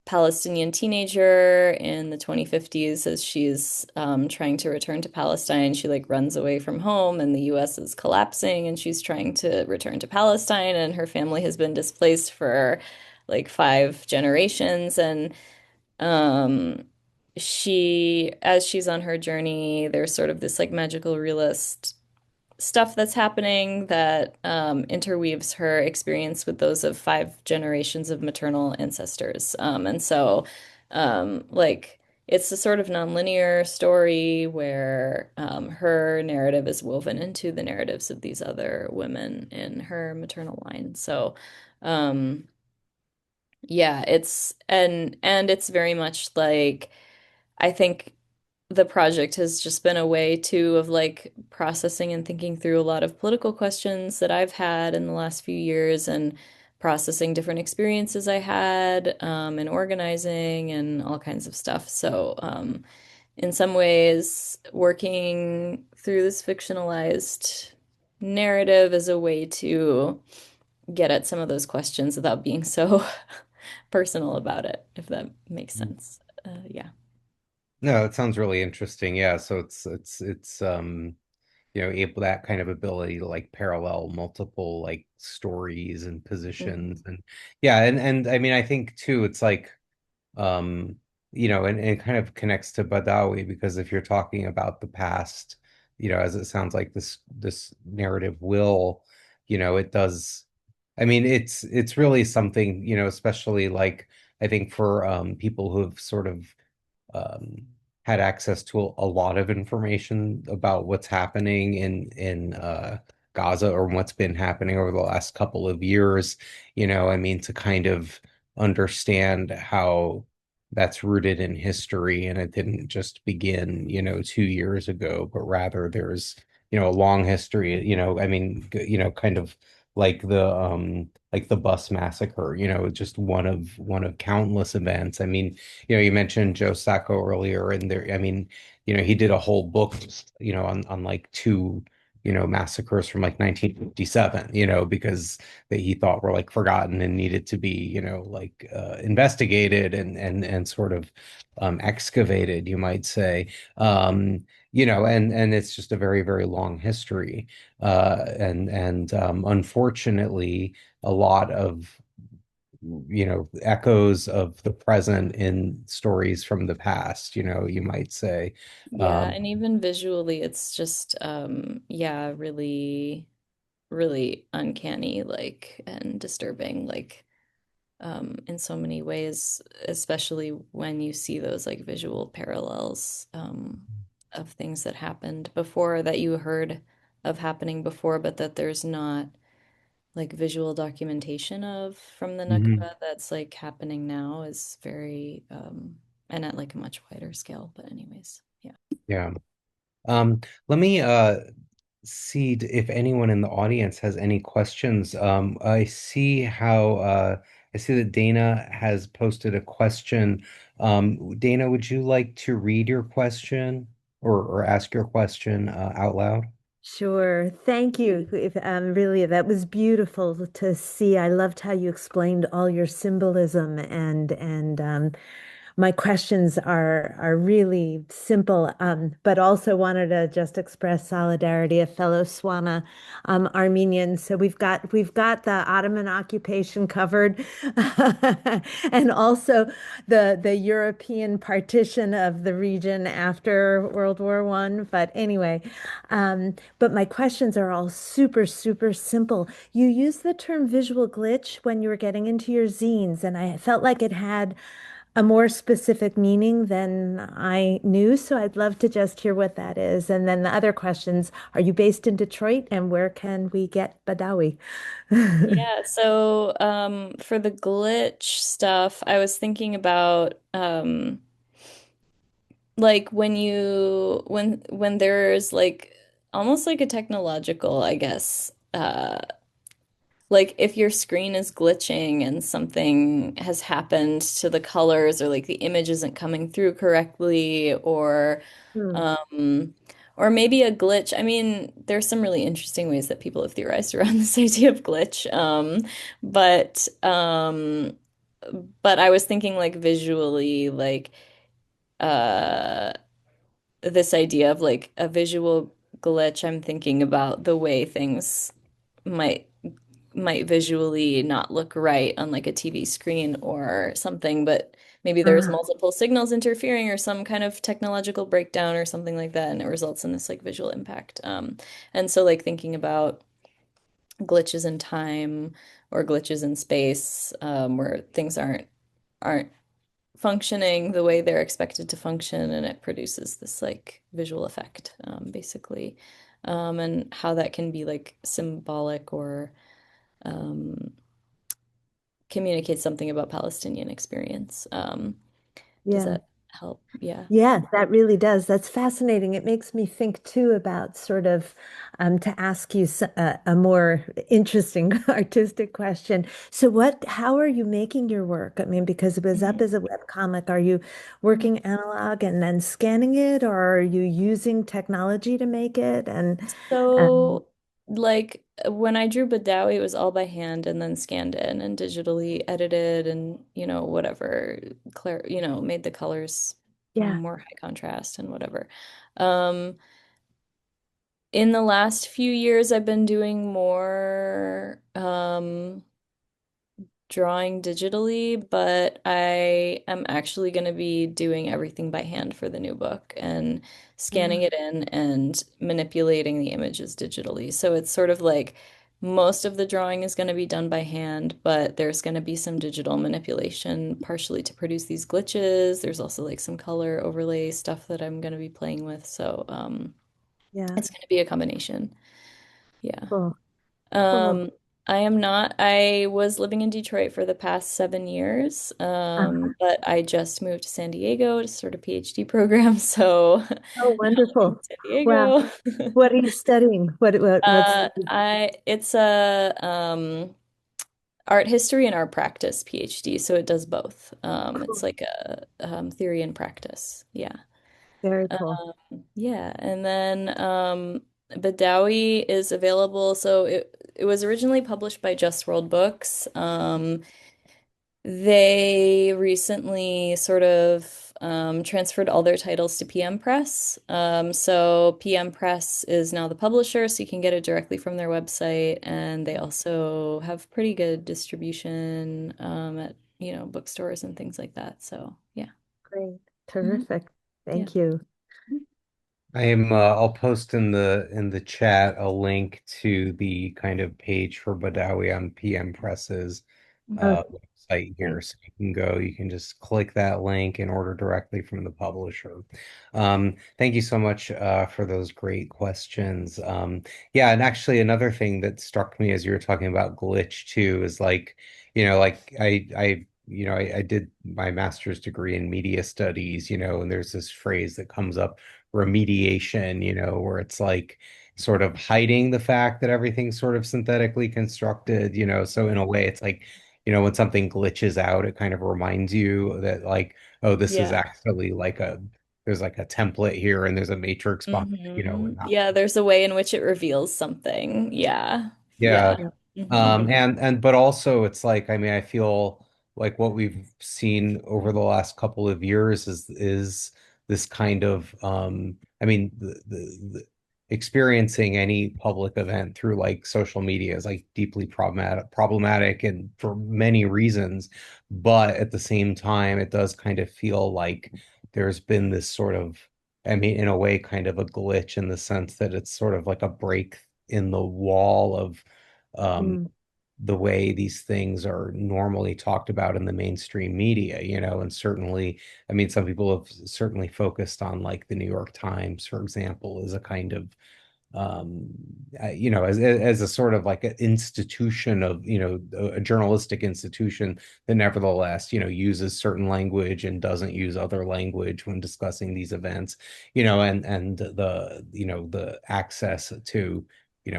Palestinian teenager in the 2050s as she's trying to return to Palestine. She like runs away from home and the US is collapsing and she's trying to return to Palestine and her family has been displaced for like 5 generations and um as she's on her journey, there's sort of this like magical realist stuff that's happening that interweaves her experience with those of 5 generations of maternal ancestors. And so, like, it's a sort of nonlinear story where her narrative is woven into the narratives of these other women in her maternal line. So, um, yeah, and it's very much like I think the project has just been a way too of like processing and thinking through a lot of political questions that I've had in the last few years and processing different experiences I had and organizing and all kinds of stuff. So, in some ways, working through this fictionalized narrative is a way to get at some of those questions without being so personal about it, if that makes sense. Yeah. No, it sounds really interesting. Yeah, so it's able that kind of ability to like parallel multiple like stories and Mhm. positions and yeah, and I mean I think too it's like um and it kind of connects to Badawi because if you're talking about the past, as it sounds like this narrative will, it does. I mean, it's really something, especially like I think for people who have sort of um, had access to a lot of information about what's happening in Gaza or what's been happening over the last couple of years. I mean, to kind of understand how that's rooted in history and it didn't just begin, 2 years ago, but rather there's, a long history, I mean, kind of like the bus massacre, just one of countless events. I mean, you mentioned Joe Sacco earlier, and there, I mean, he did a whole book, on like two, massacres from like 1957, because that he thought were like forgotten and needed to be, like investigated and sort of excavated, you might say. And it's just a very, very long history. And unfortunately, a lot of echoes of the present in stories from the past, you might say. Yeah, Um, and even visually, it's just yeah, really, really uncanny, like and disturbing, like in so many ways, especially when you see those like visual parallels of things that happened before that you heard of happening before, but that there's not like visual documentation of from the mhm. Nakba that's like happening now is very and at like a much wider scale. But anyways, yeah. Yeah. Um, Let me see if anyone in the audience has any questions. I see that Dana has posted a question. Dana, would you like to read your question or ask your question out loud? Sure. Thank you. Really, that was beautiful to see. I loved how you explained all your symbolism and my questions are really simple, but also wanted to just express solidarity, a fellow SWANA Armenian. So we've got the Ottoman occupation covered, and also the European partition of the region after World War One. But anyway, but my questions are all super, super simple. You used the term visual glitch when you were getting into your zines, and I felt like it had a more specific meaning than I knew. So I'd love to just hear what that is. And then the other questions, are you based in Detroit and where can we get Baddawi? Yeah, so for the glitch stuff, I was thinking about like when there's like almost like a technological, I guess, like if your screen is glitching and something has happened to the colors or like the image isn't coming through correctly Hmm. um or maybe a glitch. I mean, there's some really interesting ways that people have theorized around this idea of glitch. But um but I was thinking like visually like uh this idea of like a visual glitch. I'm thinking about the way things might visually not look right on like a TV screen or something, but maybe there's Ah, multiple signals interfering or some kind of technological breakdown or something like that, and it results in this like visual impact. And so like thinking about glitches in time or glitches in space, where things aren't functioning the way they're expected to function, and it produces this like visual effect, basically. And how that can be like symbolic or um, communicate something about Palestinian experience. Does yeah. that help? Yeah. Yeah, that really does. That's fascinating. It makes me think too about sort of to ask you a more interesting artistic question. So how are you making your work? I mean, because it was up Mhm. as a webcomic, are you working analog and then scanning it, or are you using technology to make it? And um, So, like when I drew Badawi, it was all by hand and then scanned in and digitally edited and, whatever, made the colors yeah, more high contrast and whatever. Um, in the last few years, I've been doing more drawing digitally, but I am actually going to be doing everything by hand for the new book and yeah, scanning it in and manipulating the images digitally. So it's sort of like most of the drawing is going to be done by hand, but there's going to be some digital manipulation partially to produce these glitches. There's also like some color overlay stuff that I'm going to be playing with. So yeah. it's going to be a combination. Yeah. Cool, cool. Um, I am not. I was living in Detroit for the past 7 years, Uh-huh. but I just moved to San Diego to start a PhD program. So Oh, now living in wonderful. San Wow. Diego. What are you studying? What's It's a art history and art practice PhD, so it does both. It's cool? like a theory and practice. Yeah. Very cool. Yeah, and then Badawi is available. So it was originally published by Just World Books. They recently sort of transferred all their titles to PM Press. So PM Press is now the publisher, so you can get it directly from their website, and they also have pretty good distribution at bookstores and things like that. So yeah. Great. Mhm. Terrific. Yeah. Thank you. I'll post in the chat a link to the kind of page for Badawi on PM Press's Oh, website here. So you can go, you can just click that link and order directly from the publisher. Thank you so much for those great questions. Yeah, and actually another thing that struck me as you were talking about glitch too is like, like I did my master's degree in media studies, and there's this phrase that comes up remediation, where it's like sort of hiding the fact that everything's sort of synthetically constructed, so in a way it's like, when something glitches out, it kind of reminds you that like, oh, this is Yeah. actually like there's like a template here and there's a matrix behind, and not. Yeah, there's a way in which it reveals something. Yeah. Yeah. Yeah. hmm And but also it's like, I mean, I feel like what we've seen over the last couple of years is this kind of I mean the experiencing any public event through like social media is like deeply problematic and for many reasons. But at the same time, it does kind of feel like there's been this sort of, I mean, in a way, kind of a glitch in the sense that it's sort of like a break in the wall of um, Mm, the way these things are normally talked about in the mainstream media, and certainly, I mean, some people have certainly focused on like the New York Times, for example, as a kind of um as a sort of like an institution of a journalistic institution that nevertheless uses certain language and doesn't use other language when discussing these events, and the access to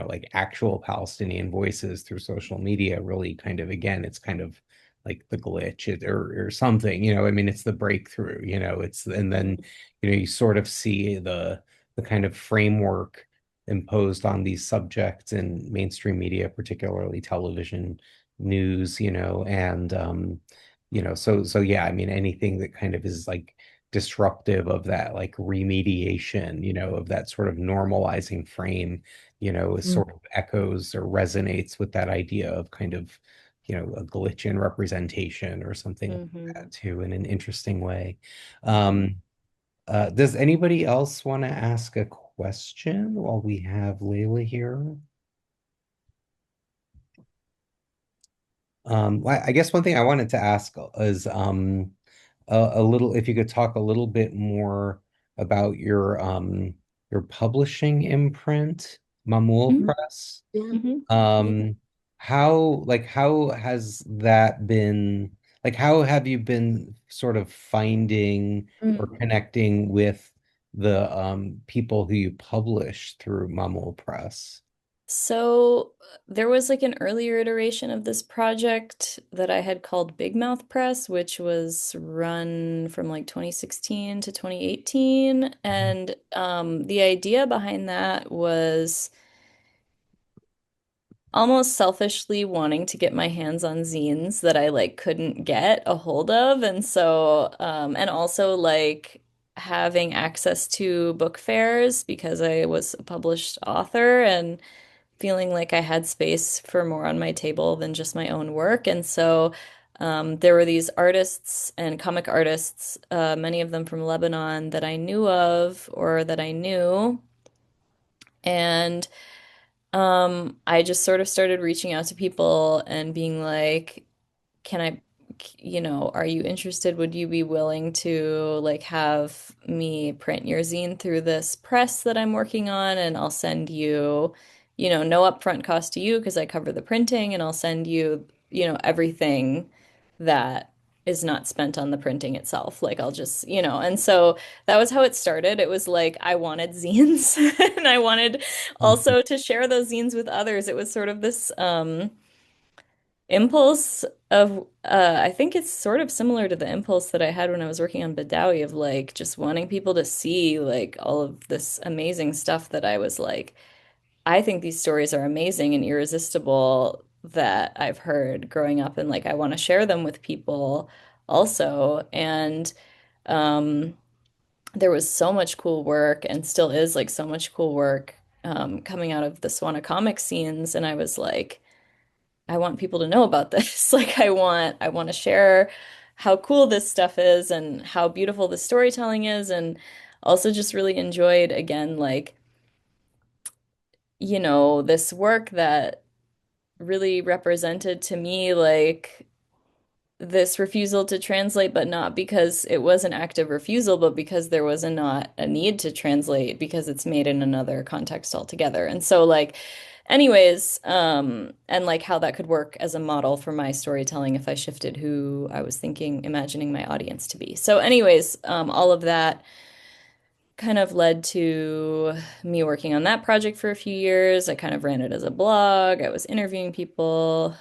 like actual Palestinian voices through social media really kind of, again, it's kind of like the glitch, or something, I mean, it's the breakthrough, it's, and then you sort of see the kind of framework imposed on these subjects in mainstream media, particularly television, news, and so yeah, I mean, anything that kind of is like disruptive of that like remediation, of that sort of normalizing frame, is mm, sort of echoes or resonates with that idea of kind of, a glitch in representation or something like that hmm too, in an interesting way. Um, does anybody else want to ask a question while we have Layla here? Well, I guess one thing I wanted to ask is a little, if you could talk a little bit more about your publishing imprint, Maamoul hmm Press. yeah. hmm Um, how has that been, like, how have you been sort of finding or Mm. connecting with the people who you publish through Maamoul Press? So there was like an earlier iteration of this project that I had called Big Mouth Press, which was run from like 2016 to 2018. And the idea behind that was almost selfishly wanting to get my hands on zines that I like couldn't get a hold of. And so, and also like having access to book fairs because I was a published author and feeling like I had space for more on my table than just my own work. And so, there were these artists and comic artists, many of them from Lebanon that I knew of or that I knew. And I just sort of started reaching out to people and being like, can I, are you interested? Would you be willing to like have me print your zine through this press that I'm working on? And I'll send you, no upfront cost to you because I cover the printing, and I'll send you, everything that is not spent on the printing itself. Like I'll just, and so that was how it started. It was like I wanted zines and I wanted Mhm. also to share those zines with others. It was sort of this impulse of I think it's sort of similar to the impulse that I had when I was working on Baddawi of like just wanting people to see like all of this amazing stuff that I was like, I think these stories are amazing and irresistible that I've heard growing up, and like I want to share them with people also. And um there was so much cool work and still is like so much cool work coming out of the SWANA comic scenes, and I was like, I want people to know about this. Like I want to share how cool this stuff is and how beautiful the storytelling is, and also just really enjoyed again like, this work that really represented to me like this refusal to translate, but not because it was an active refusal, but because there was not a need to translate because it's made in another context altogether. And so like anyways, and like how that could work as a model for my storytelling if I shifted who I was thinking, imagining my audience to be. So anyways, all of that kind of led to me working on that project for a few years. I kind of ran it as a blog. I was interviewing people.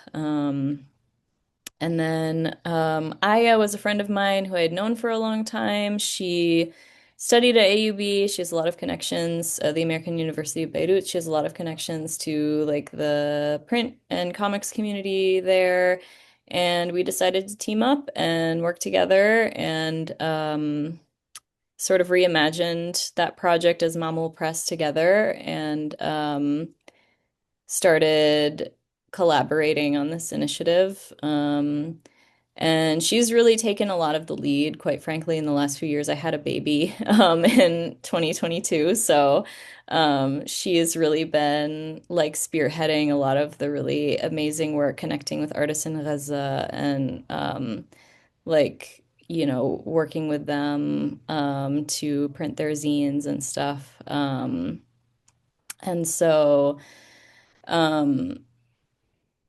And then Aya was a friend of mine who I had known for a long time. She studied at AUB. She has a lot of connections, the American University of Beirut. She has a lot of connections to like the print and comics community there. And we decided to team up and work together and sort of reimagined that project as Maamoul Press together and started collaborating on this initiative. And she's really taken a lot of the lead, quite frankly, in the last few years. I had a baby in 2022. So she has really been like spearheading a lot of the really amazing work, connecting with artists in Gaza and like, working with them to print their zines and stuff. And so um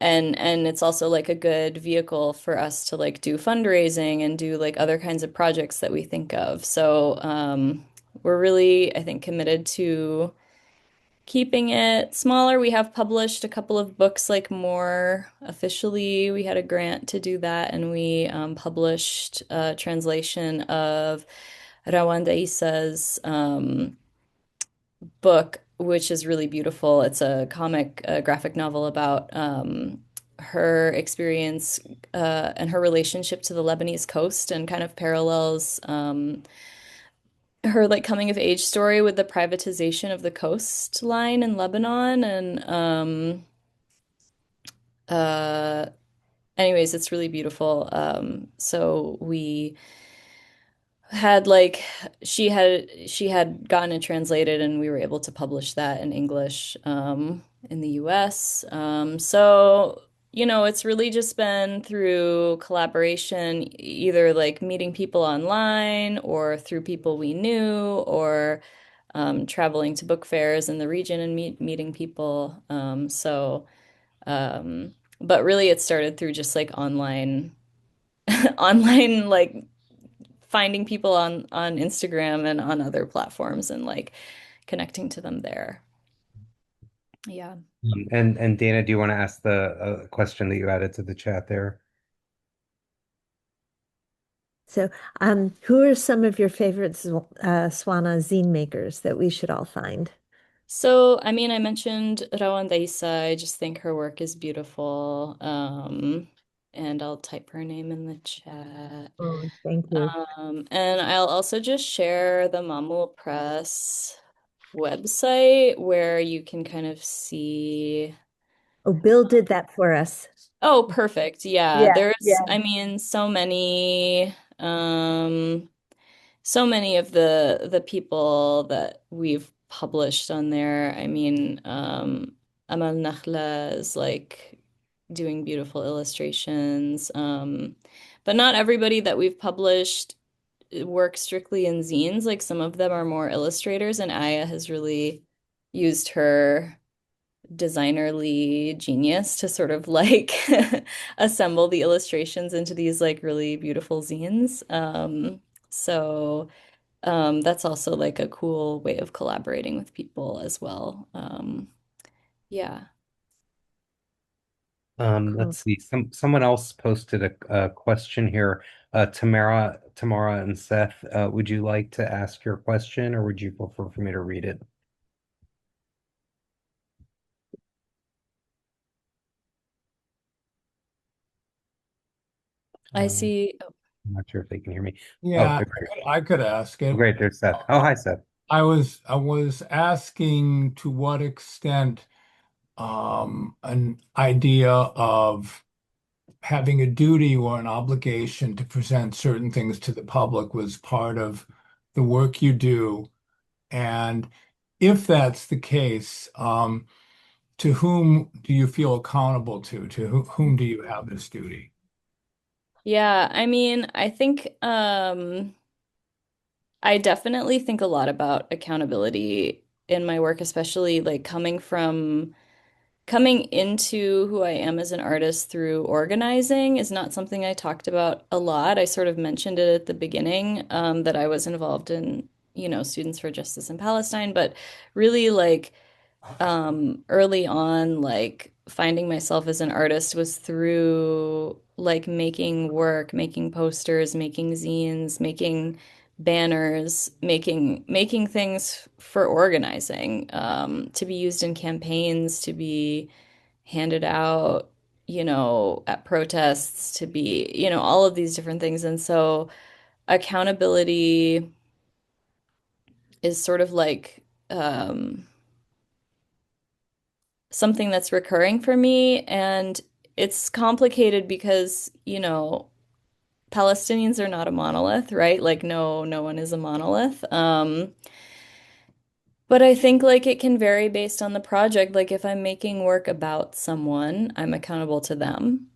and it's also like a good vehicle for us to like do fundraising and do like other kinds of projects that we think of. So we're really, I think, committed to keeping it smaller. We have published a couple of books like more officially. We had a grant to do that, and we published a translation of Rawanda Issa's book, which is really beautiful. It's a comic, a graphic novel about her experience and her relationship to the Lebanese coast and kind of parallels her like coming of age story with the privatization of the coastline in Lebanon. And uh, anyways, it's really beautiful. So we had like she had gotten it translated and we were able to publish that in English in the US. So it's really just been through collaboration, either like meeting people online or through people we knew or traveling to book fairs in the region and meeting people. Um, but really it started through just like online online like finding people on Instagram and on other platforms and like connecting to them there. Yeah. And Dana, do you want to ask the question that you added to the chat there? So, who are some of your favorite SWANA zine makers that we should all find? So, I mean, I mentioned Rawanda Issa. I just think her work is beautiful. And I'll type her name in the chat. Oh, thank you. And I'll also just share the Maamoul Press website where you can kind of see. Oh, Bill did that for us. Oh, perfect. Yeah, Yeah, there's, yeah. I mean, so many of the people that we've published on there. I mean, Amal Nakhla is like doing beautiful illustrations. But not everybody that we've published works strictly in zines. Like some of them are more illustrators, and Aya has really used her designerly genius to sort of like assemble the illustrations into these like really beautiful zines. So that's also like a cool way of collaborating with people as well. Yeah. Cool. Let's see. Someone else posted a question here. Tamara and Seth, would you like to ask your question, or would you prefer for me to read it? I Um, see. I'm not sure if they can hear me. Oh, Yeah, they're great. I could ask Oh, it. great. There's Seth. Oh, hi, Seth. I was asking to what extent an idea of having a duty or an obligation to present certain things to the public was part of the work you do. And if that's the case, to whom do you feel accountable to? To whom do you have this duty? Yeah, I mean, I think I definitely think a lot about accountability in my work, especially like coming into who I am as an artist through organizing is not something I talked about a lot. I sort of mentioned it at the beginning, that I was involved in Students for Justice in Palestine, but really like early on, like finding myself as an artist was through like making work, making posters, making zines, making banners, making things for organizing, to be used in campaigns, to be handed out, at protests, to be, all of these different things. And so accountability is sort of like something that's recurring for me. And it's complicated because, Palestinians are not a monolith, right? Like no one is a monolith. But I think like it can vary based on the project. Like if I'm making work about someone, I'm accountable to them,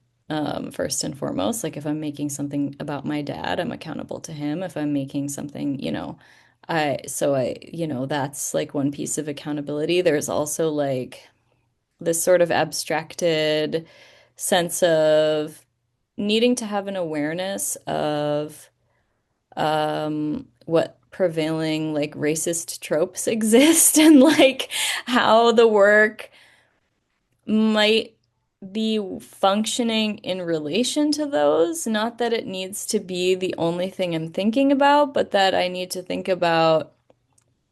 first and foremost. Like if I'm making something about my dad, I'm accountable to him. If I'm making something, that's like one piece of accountability. There's also like this sort of abstracted sense of needing to have an awareness of what prevailing like racist tropes exist and like how the work might be functioning in relation to those. Not that it needs to be the only thing I'm thinking about, but that I need to think about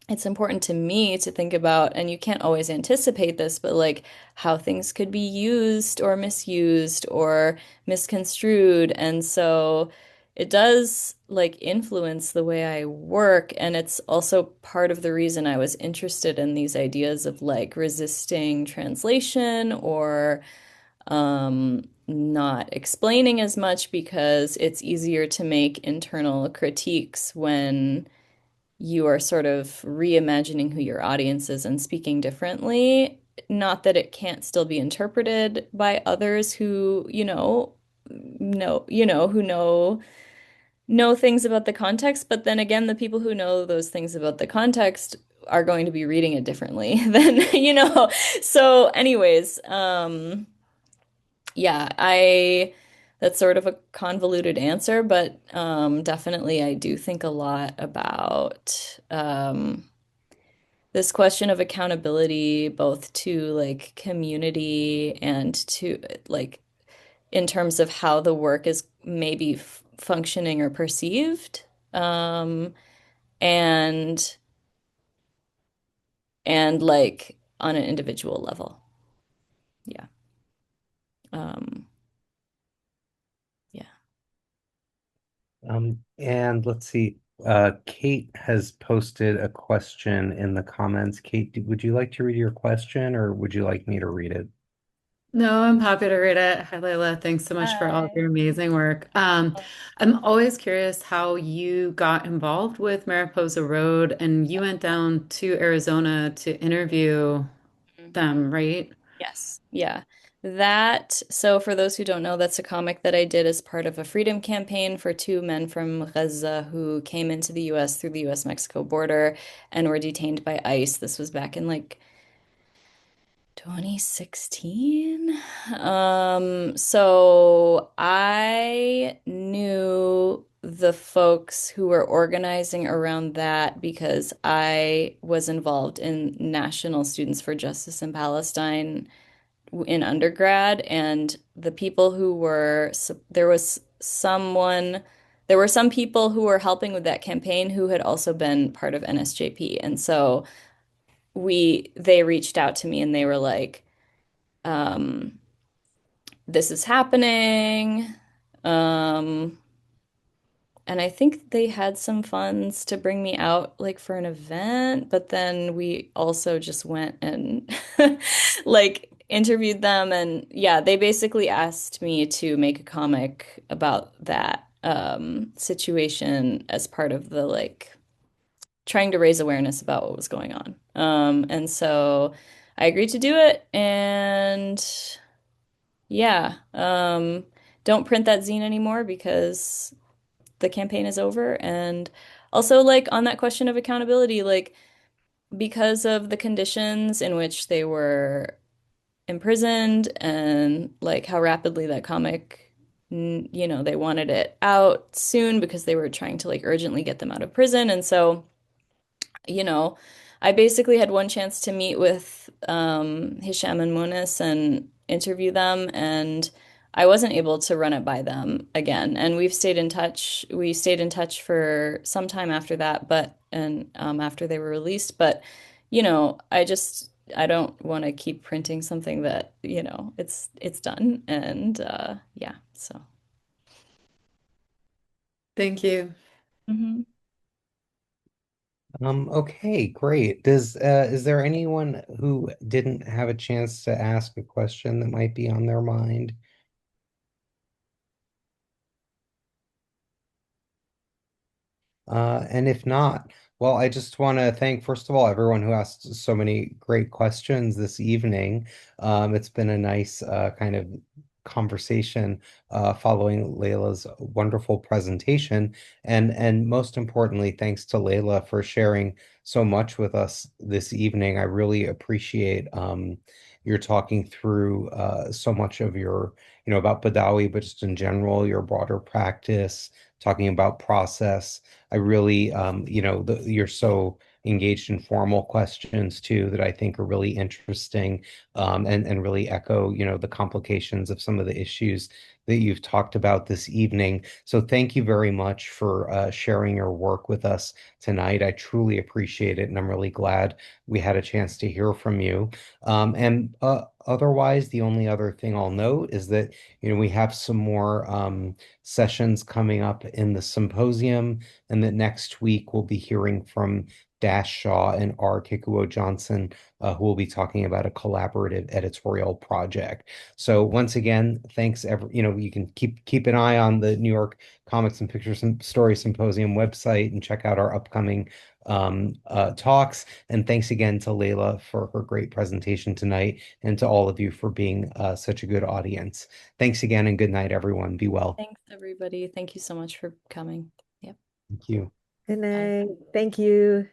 it's important to me to think about, and you can't always anticipate this, but like how things could be used or misused or misconstrued. And so it does like influence the way I work. And it's also part of the reason I was interested in these ideas of like resisting translation or not explaining as much because it's easier to make internal critiques when you are sort of reimagining who your audience is and speaking differently. Not that it can't still be interpreted by others who, who know things about the context, but then again, the people who know those things about the context are going to be reading it differently than, So anyways, yeah, that's sort of a convoluted answer, but definitely I do think a lot about this question of accountability, both to like community and to like in terms of how the work is maybe f functioning or perceived, um, and like on an individual level. Yeah. Um, yeah. And let's see. Kate has posted a question in the comments. Kate, would you like to read your question or would you like me to read it? No, I'm happy to read it. Hi, Leila. Thanks so much for all of Hi. your amazing work. I'm always curious how you got involved with Mariposa Road and you went down to Arizona to interview them, right? Yes. Yeah. So for those who don't know, that's a comic that I did as part of a freedom campaign for two men from Gaza who came into the US through the US-Mexico border and were detained by ICE. This was back in like 2016. So I knew the folks who were organizing around that because I was involved in National Students for Justice in Palestine in undergrad, and the people who were, there were some people who were helping with that campaign who had also been part of NSJP. And so they reached out to me and they were like, um, this is happening. Um, and I think they had some funds to bring me out like for an event, but then we also just went and like interviewed them. And yeah, they basically asked me to make a comic about that situation as part of the like trying to raise awareness about what was going on. And so I agreed to do it. And yeah, don't print that zine anymore because the campaign is over. And also, like, on that question of accountability, like, because of the conditions in which they were imprisoned and like how rapidly that comic, they wanted it out soon because they were trying to like urgently get them out of prison. And so you know, I basically had one chance to meet with Hisham and Munis and interview them, and I wasn't able to run it by them again. And we've stayed in touch. We stayed in touch for some time after that, but and after they were released. But I don't want to keep printing something that, it's done. And yeah, so. Thank you. Mhm. Okay, great. Is there anyone who didn't have a chance to ask a question that might be on their mind? And if not, well, I just want to thank, first of all, everyone who asked so many great questions this evening. It's been a nice kind of conversation following Leila's wonderful presentation. And most importantly, thanks to Leila for sharing so much with us this evening. I really appreciate your talking through so much of your, about Baddawi, but just in general, your broader practice, talking about process. I really, you're so engaged in formal questions too that I think are really interesting, and really echo, the complications of some of the issues that you've talked about this evening. So thank you very much for sharing your work with us tonight. I truly appreciate it, and I'm really glad we had a chance to hear from you. And otherwise, the only other thing I'll note is that, we have some more sessions coming up in the symposium, and that next week we'll be hearing from Dash Shaw and R. Kikuo Johnson, who will be talking about a collaborative editorial project. So once again, thanks. You can keep an eye on the New York Comics and Pictures and Story Symposium website and check out our upcoming talks. And thanks again to Leila for her great presentation tonight, and to all of you for being such a good audience. Thanks again, and good night, everyone. Be well. Thanks, everybody. Thank you so much for coming. Yep. Thank you. Good Bye. night. Thank you.